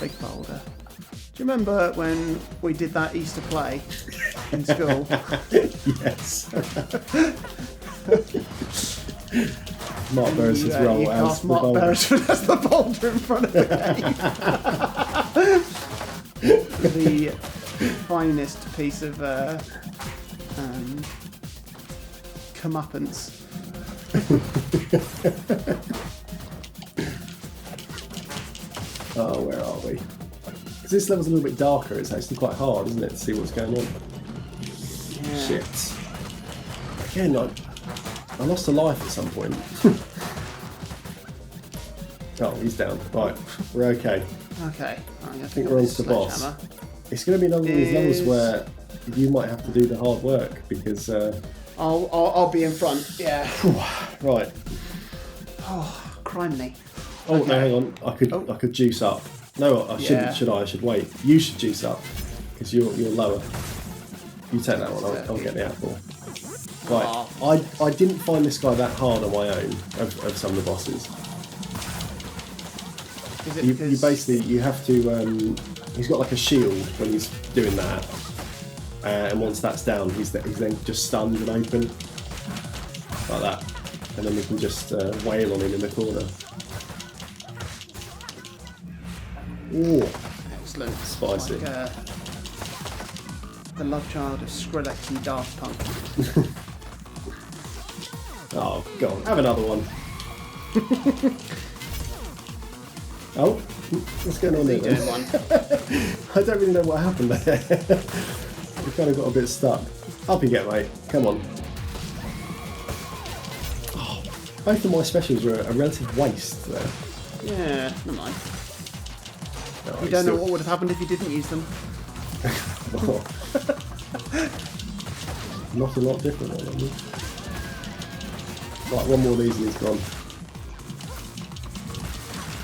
Big boulder. Do you remember when we did that Easter play in school? Yes. Mark Beresford's role you as cast the Mark boulder. Beresford as the boulder in front of the game. The finest piece of comeuppance. Oh, where are we? Because this level's a little bit darker, it's actually quite hard, isn't it, to see what's going on? Yeah. Shit. Again, I lost a life at some point. Oh, he's down. Right, we're okay. Okay. I think we're on to the boss. It's going to be another one of these levels where you might have to do the hard work because... I'll be in front, yeah. Right. Oh, crime me. Oh, Okay. no, hang on. I could juice up. No, I shouldn't, Yeah. should I? I should wait. You should juice up because you're lower. You take that one, I'll get the apple. Right, I didn't find this guy that hard on my own of some of the bosses. Is it You because... basically, you have to, he's got like a shield when he's doing that. And once that's down, he's then just stunned and open. Like that. And then we can just wail on him in the corner. Ooh, Excellent. spicy. Like, the love child of Skrillex and Daft Punk. Oh, go on, have another one. Oh, what's going on there? Doing one. I don't really know what happened there. We kind of got a bit stuck. Up you get, mate. Come on. Both of my specials were a relative waste there. Yeah, never mind. No, You don't know what would have happened if you didn't use them. Not a lot different on them. Right, one more of these and it's gone.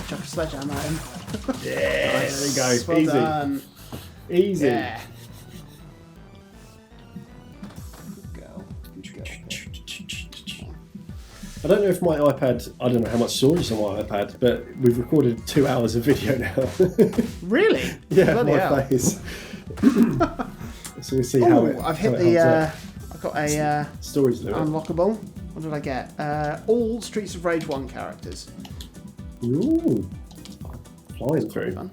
Chuck a sledgehammer at him. Yes, there you go. Well Easy. done. Easy. Yeah. I don't know if my iPad, I don't know how much storage is on my iPad, but we've recorded 2 hours of video now. Really? Yeah, Bloody my hell. face. So we'll see how it. I've how hit it the. holds up. I've got a Storage limit. unlockable. What did I get? All Streets of Rage 1 characters. Ooh. Flying through. Fun.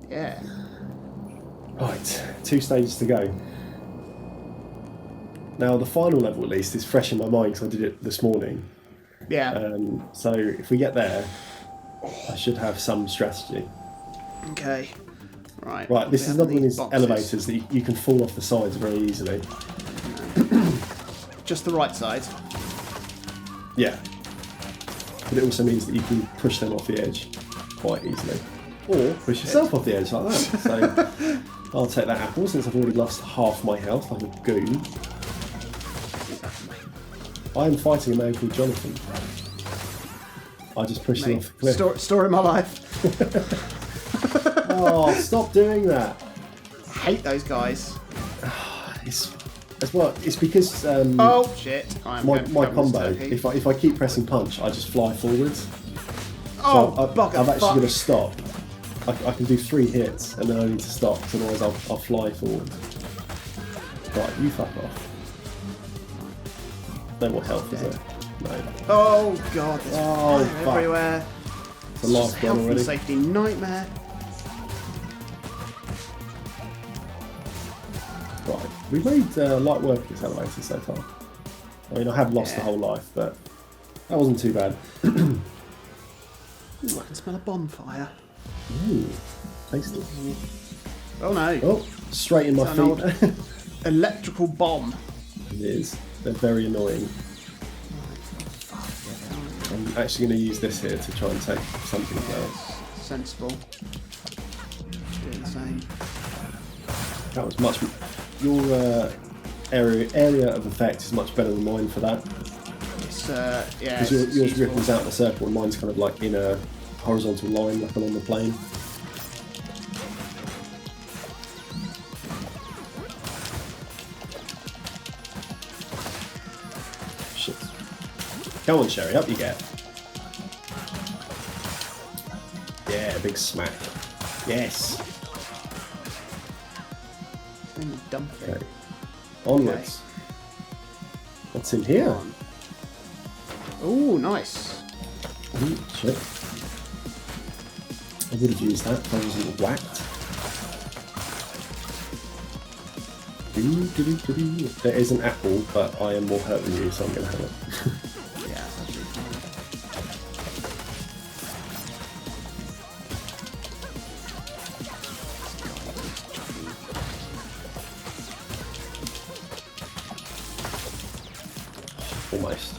Yeah. Right, 2 stages to go. Now, the final level, at least, is fresh in my mind because I did it this morning. Yeah. So if we get there, I should have some strategy. Okay. Right. Right, this is another one of these boxes. elevators that you can fall off the sides very easily. Just the right side. Yeah. But it also means that you can push them off the edge quite easily. Or push yourself off the edge like that. So I'll take that apple since I've already lost half my health like a goon. I am fighting a man called Jonathan. I just pushed him off the cliff. Story of my life. Oh, stop doing that. I hate those guys. It's because Oh shit! my combo. If I keep pressing punch, I just fly forwards. Oh, so bugger! I'm actually going to stop. I can do 3 hits and then I need to stop, because otherwise I'll fly forwards. Right, you fuck off. No more health, is there? No. Oh god! There's fire fuck. everywhere. It's a life gone Health and already. safety nightmare. Right, we've made light work of this elevator so far. I mean, I have lost a whole life, but that wasn't too bad. Ooh, I can smell a bonfire. Ooh, tasty. Oh no! Oh, straight in my Is that an feet. Electrical bomb. It is. They're very annoying. I'm actually going to use this here to try and take something out. Sensible. Doing the same. That was much. Your area of effect is much better than mine for that. It's yeah. Because it's yours useful. ripples out in a circle, and mine's kind of like in a horizontal line, like along the plane. Shit. Come on, Sherry, up you get. Yeah, big smack. Yes. In the dump it. Okay. Onwards. What's in here? Oh, nice. Ooh, shit. I would have used that if I wasn't whacked. There is an apple, but I am more hurt than you, so I'm going to have it. Yeah, that's actually fine. Almost.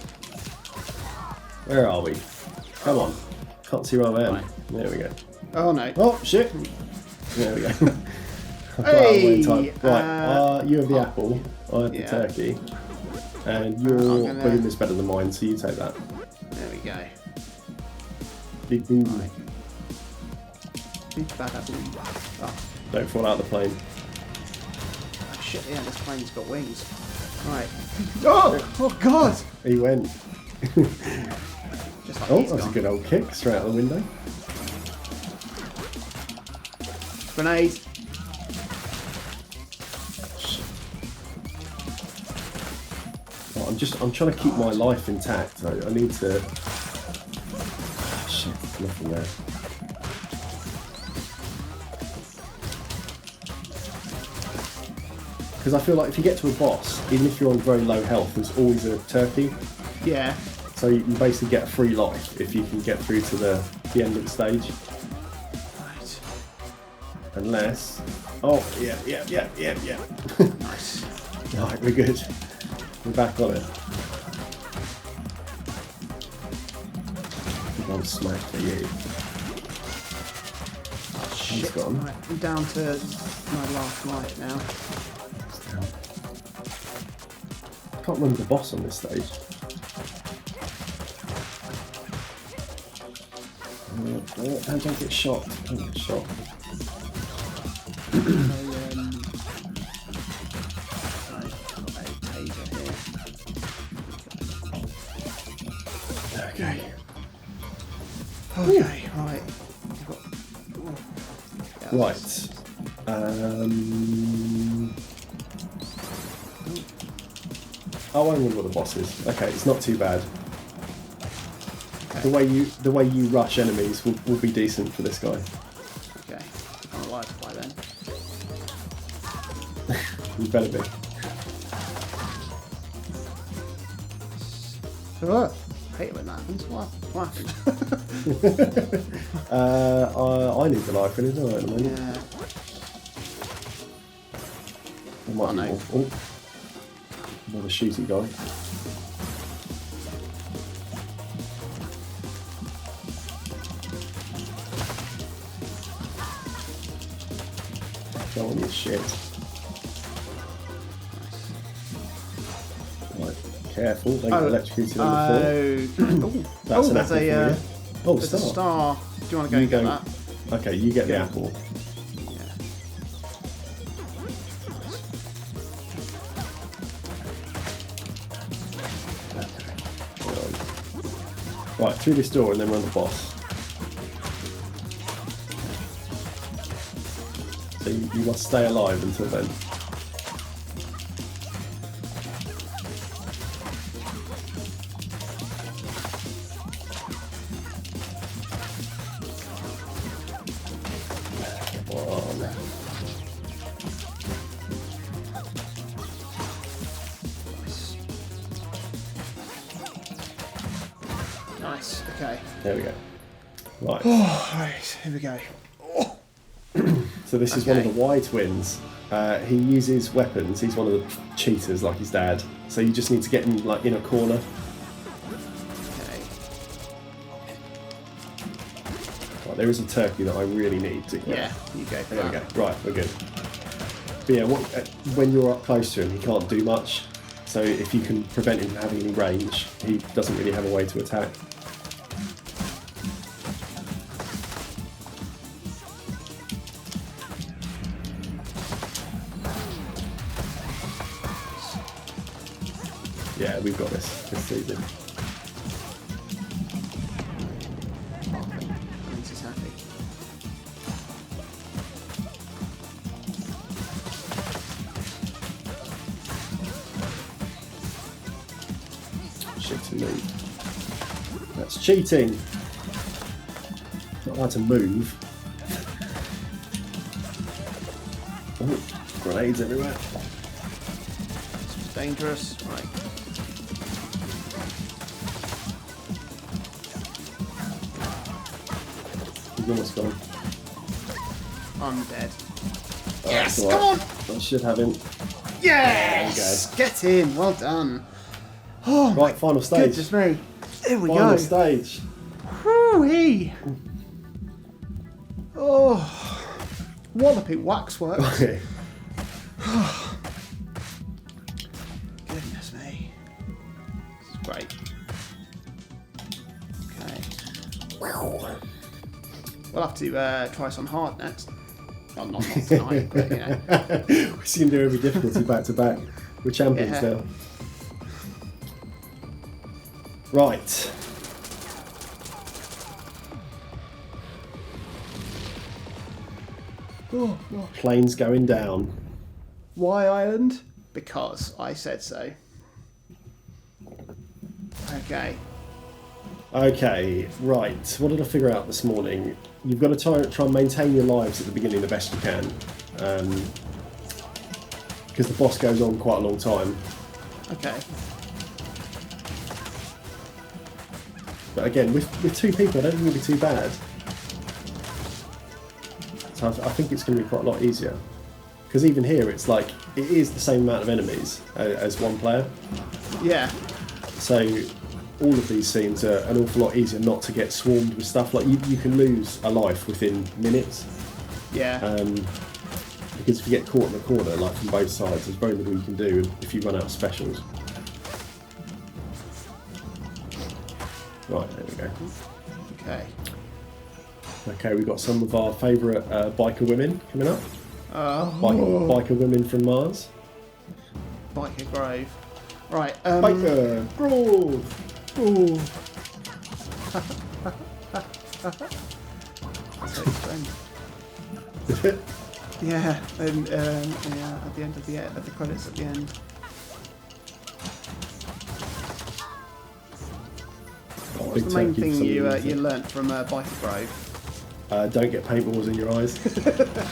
Where are we? Come on. Can't see where I am. Right. There we go. Oh no. Oh, shit! There we go. I've got out of the way in time. Right, you have the apple, I have the turkey, and your boom is better than mine, so you take that. There we go. Big boom. Right. Big bad apple. Oh, Don't fall out of the plane. shit, yeah, this plane's got wings. Right. Oh! Oh god! He went. Just like Oh, he's that's gone. a good old kick straight out the window. Grenade. Oh, I'm trying to keep my life intact. I need to. Shit, nothing there. Because I feel like if you get to a boss, even if you're on very low health, there's always a turkey. Yeah. So you basically get a free life if you can get through to the end of the stage. Right. Unless... Oh, yeah. Nice. Right, we're good. We're back on it. One smack for you. Oh, shit. Right, I'm down to my last life now. I can't remember the boss on this stage. Don't get shot. Don't get shot. Okay. Okay, right. Right. Oh, I remember what the boss is. Okay, it's not too bad. Okay. The way you rush enemies will be decent for this guy. Okay, I'm alive by then. You better be. I hate it when that happens. What happened? I need the life in it, don't I, at the moment? Yeah. I might be more. Oh, another shooty guy. Go on, you shit. Right, careful, don't get electrocuted on the floor. That's an apple for you. Oh, it's a star. Do you want to go and get that? Okay, you get the apple. Right, through this door and then run the boss. So you must stay alive until then. Nice, okay. There we go. Right. Right, here we go. So this is one of the Y twins. He uses weapons. He's one of the cheaters like his dad. So you just need to get him like in a corner. Okay. Right, there is a turkey that I really need to get. Yeah, you go for There we that. go. Right, we're good. But yeah, when you're up close to him, he can't do much. So if you can prevent him from having any range, he doesn't really have a way to attack. Yeah, we've got this easy. That means he's happy. Shit to me. That's cheating. Not allowed to move. Oh, grenades everywhere. This was dangerous. Right. He's almost gone. I'm dead. Oh, Yes, right. come on! I should have him. Yes! Get in, well done. Oh, Right, final stage. goodness me. Here we Final go. stage. Whoo-wee. Oh, wallopy waxworks. Okay. Goodness me. This is great. Okay. We'll have to try some hard next. Well, not tonight, but you know. We seem to do every difficulty back to back. We're champions now. Right. Oh, Planes going down. why Island? Because I said so. Okay. Okay, right. What did I figure out this morning? You've got to try and maintain your lives at the beginning the best you can. Because the boss goes on quite a long time. Okay. But again, with two people, I don't think it'll be too bad. So I think it's going to be quite a lot easier. Because even here, it's like, it is the same amount of enemies as one player. Yeah. So all of these scenes are an awful lot easier not to get swarmed with stuff. Like you can lose a life within minutes. Yeah. Because if you get caught in the corner, like from both sides, there's very little you can do if you run out of specials. Right, there we go. Okay. Okay, we've got some of our favourite biker women coming up. Oh. Biker women from Mars. Biker Grove. Right. Biker Grove. Ooh. Yeah, and yeah, at the end of the credits at the end. What's the main thing you learnt from Biker Grove? Don't get paintballs in your eyes.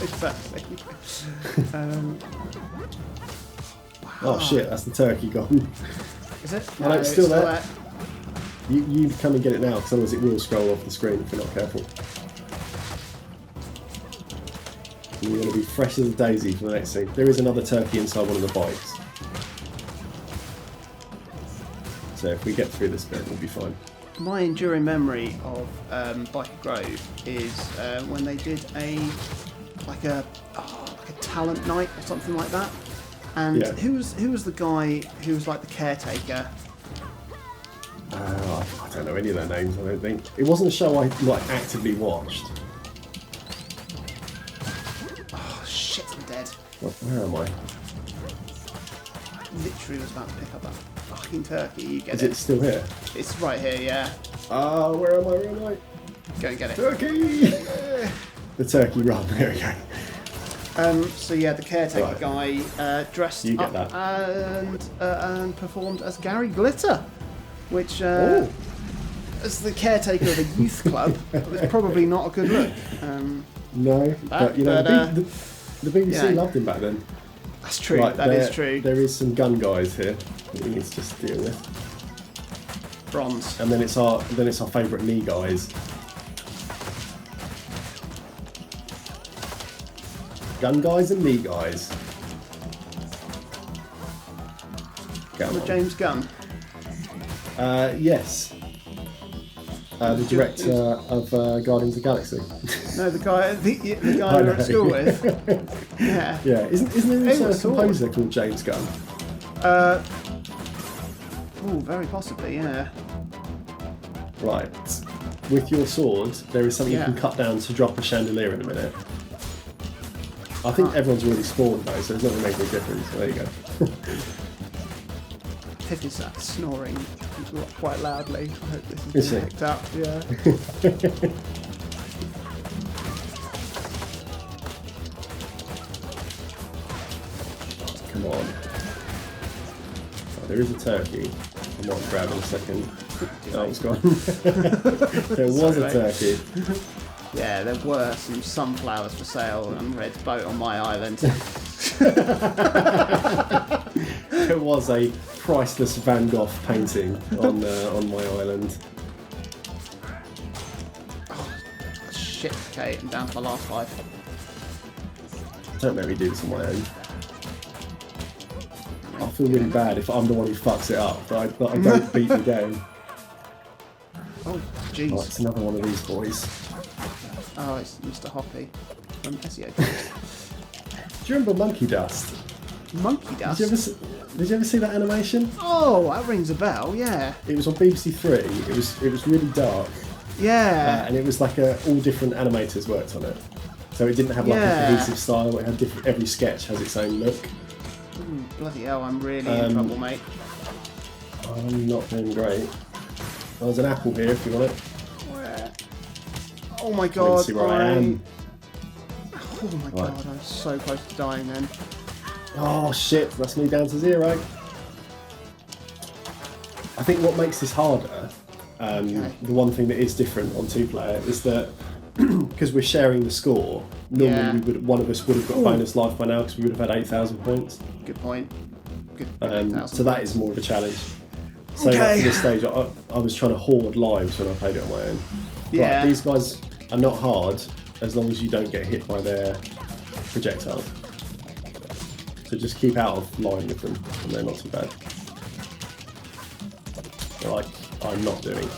Exactly. Wow. Oh shit, that's the turkey gone. Is it? No, it's still there. You come and get it now, because otherwise it will scroll off the screen if you're not careful. And you're going to be fresh as a daisy for the next thing. There is another turkey inside one of the bikes. So if we get through this bit, we'll be fine. My enduring memory of Biker Grove is when they did a talent night or something like that. And who was the guy who was like the caretaker? I don't know any of their names. I don't think it wasn't a show I actively watched. Oh shit! I'm dead. Where am I? I literally was about to pick up that fucking turkey. You get it? Is it still here? It's right here. Yeah. Where am I? Where am I? Go and get it. Turkey! The turkey run. There we go. So yeah, the caretaker guy dressed you get up that. and performed as Gary Glitter, which as the caretaker of a youth club was probably not a good look. No, but you know the BBC loved him back then. That's true. Right, that is true. There is some gun guys here that we need to just deal with. Bronze. And then it's our favourite knee guys. Gun guys and knee guys. James Gunn. Yes. The director of Guardians of the Galaxy. No, the guy we were at school with. Yeah. Yeah. Isn't there also a composer called James Gunn? Very possibly. Yeah. Right. With your sword, there is something you can cut down to drop a chandelier in a minute. I think everyone's already spawned though, so it's not going to make any difference. So there you go. Tiffany sat snoring quite loudly. I hope this is being picked up. Yeah. Come on. Oh, there is a turkey. I might grab in a second. Oh, it's gone. There was a turkey. Yeah, there were some sunflowers for sale and red boat on my island. There was a priceless Van Gogh painting on my island. Oh, shit, okay, I'm down to my last 5. Don't make me do this on my own. I feel really bad if I'm the one who fucks it up, but I don't beat the game. Oh, jeez. Oh, it's another one of these boys. Oh, it's Mr. Hoppy from SEO. Do you remember Monkey Dust? Monkey Dust? Did you ever see that animation? Oh, that rings a bell, yeah. It was on BBC Three. It was really dark. Yeah. And it was like all different animators worked on it. So it didn't have like a cohesive style. It had different. Every sketch has its own look. Ooh, bloody hell! I'm really in trouble, mate. I'm not doing great. There's an apple here if you want it. Where? Oh my god! See where I am. Oh my god! I'm so close to dying then. Oh shit! That's me down to 0. I think what makes this harder, the one thing that is different on 2-player, is that because we're sharing the score, normally one of us would have got bonus life by now because we would have had 8,000 points. Good point. Good. So that is more of a challenge. So like, for this stage, I was trying to hoard lives when I played it on my own. Yeah. But these guys are not hard as long as you don't get hit by their projectile. So just keep out of line with them, and they're not too bad. They're like I'm not doing.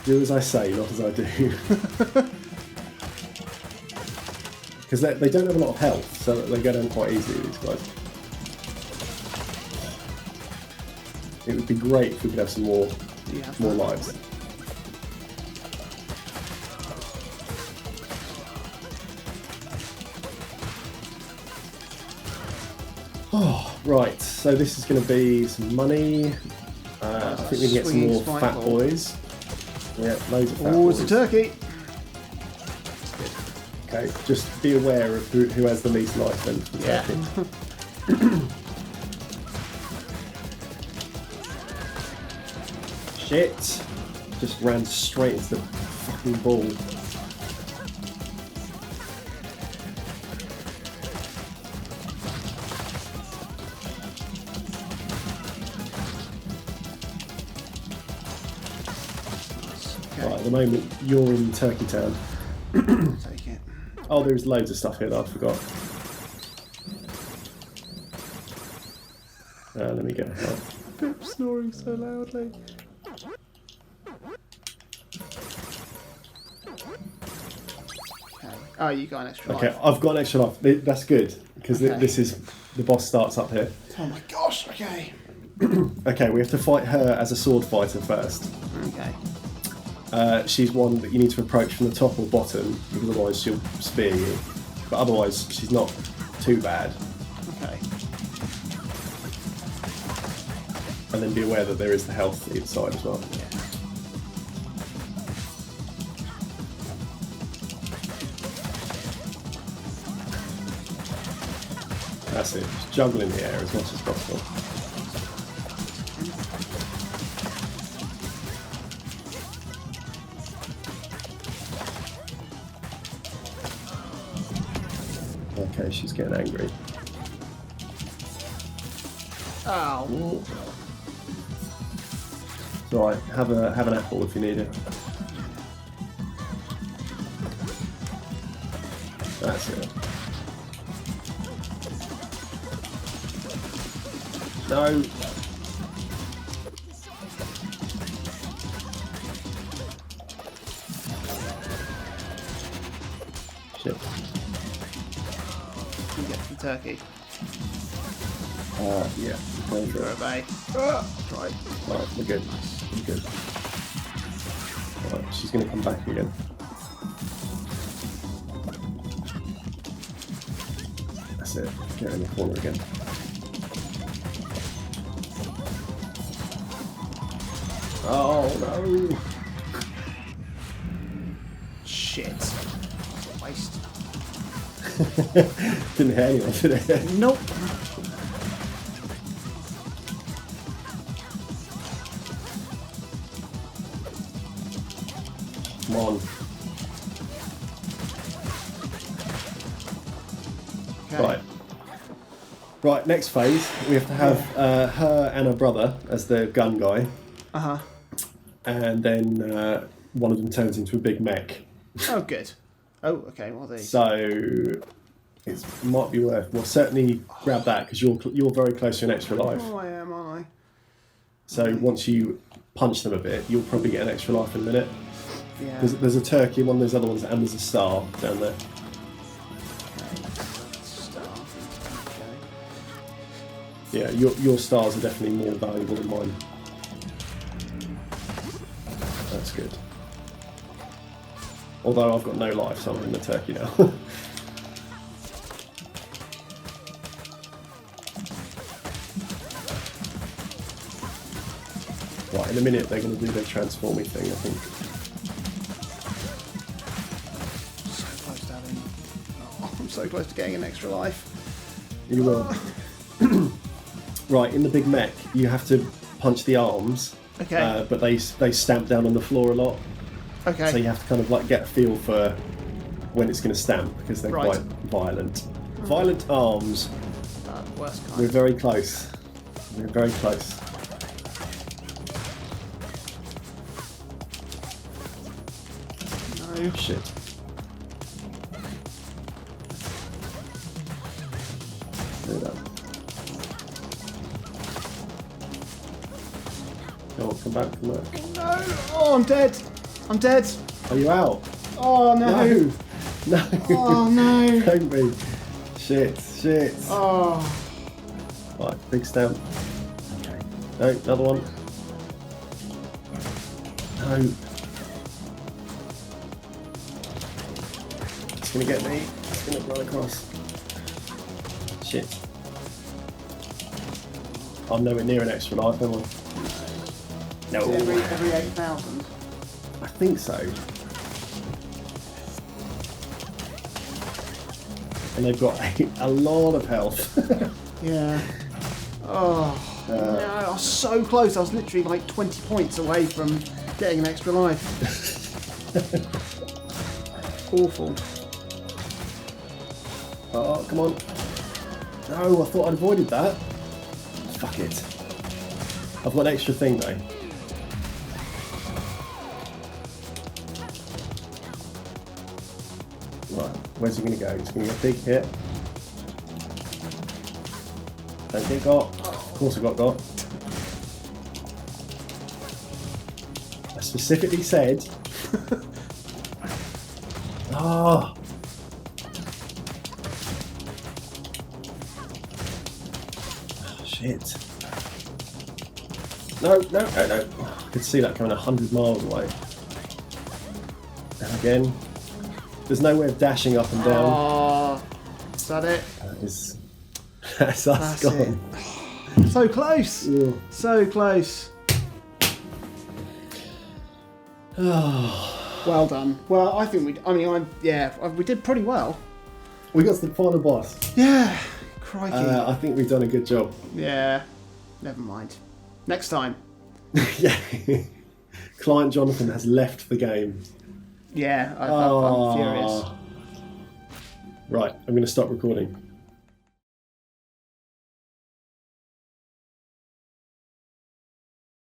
Do as I say, not as I do. Because they don't have a lot of health, so they go down quite easily, these guys. It would be great if we could have some more lives. Oh, right, so this is going to be some money. I think we can get some more fat boys. Yeah, loads of fat boys. Oh, it's a turkey! Okay, just be aware of who has the least life then for the turkey. Shit! Just ran straight into the fucking ball. Right, at the moment you're in Turkey Town. Take it. Oh, there's loads of stuff here that I forgot. Let me get help. I'm snoring so loudly. Okay. Oh, you got an extra life. Okay, I've got an extra life. That's good, because this is... The boss starts up here. Oh my gosh, okay. Okay, we have to fight her as a sword fighter first. Okay. She's one that you need to approach from the top or bottom, because otherwise she'll spear you. But otherwise, she's not too bad. Okay. And then be aware that there is the health inside as well. Yeah. That's it. Just juggle in the air as much as possible. Okay, she's getting angry. Ow. It's alright, have an apple if you need it. That's it. No. Shit. You get the turkey. Yeah. Go for it. Obey. Right, we're good. We're good. Right, she's going to come back again. That's it. Get her in the corner again. Oh no! Shit. Waste. Didn't hit anyone, did it? Nope. Come on. Okay. Right. Right, next phase, we have to have her and her brother as the gun guy. Uh-huh. And then one of them turns into a big mech. Oh, good. Oh, okay, what are they? So it might be worth... Well, certainly grab that, because you're very close to an extra life. Oh, I am, aren't I? So once you punch them a bit, you'll probably get an extra life in a minute. Yeah. There's a turkey in one of those other ones, and there's a star down there. Yeah, your stars are definitely more valuable than mine. That's good. Although I've got no life, so I'm in the turkey now. Right, in a minute they're going to do their transforming thing, I think. So close to having... Oh, I'm so close to getting an extra life. You will. Right, in the big mech, you have to punch the arms. Okay. But they stamp down on the floor a lot. Okay. So you have to kind of like get a feel for when it's going to stamp, because they're Right. quite violent. Violent arms. Worst kind. We're very close. We're very close. No. Shit. Do that. Come on, come back. No! Oh, I'm dead! I'm dead! Are you out? Oh, no! No! Oh, no! Don't be. Shit. Oh. Right, big stamp. Okay. No, another one. No. It's gonna get me. It's gonna run across. Shit. I'm nowhere near an extra life, am I? No. Every 8,000? I think so. And they've got a lot of health. Yeah. Oh, no, I was so close. I was literally like 20 points away from getting an extra life. Awful. Oh, come on. No, I thought I'd avoided that. Fuck it. I've got an extra thing though. Right, where's he going to go? He's going to get a big hit. Don't get got. Of course I got. I specifically said... Oh. Shit. No. I could see that coming 100 miles away. And again, there's no way of dashing up and down. Oh, is that it? That's us gone. It. So close. Yeah. So close. Well done. Well, I think we did pretty well. We got to the final boss. Yeah. Crikey. I think we've done a good job. Yeah. Never mind. Next time. Yeah. Client Jonathan has left the game. Yeah, I'm furious. Right, I'm going to stop recording.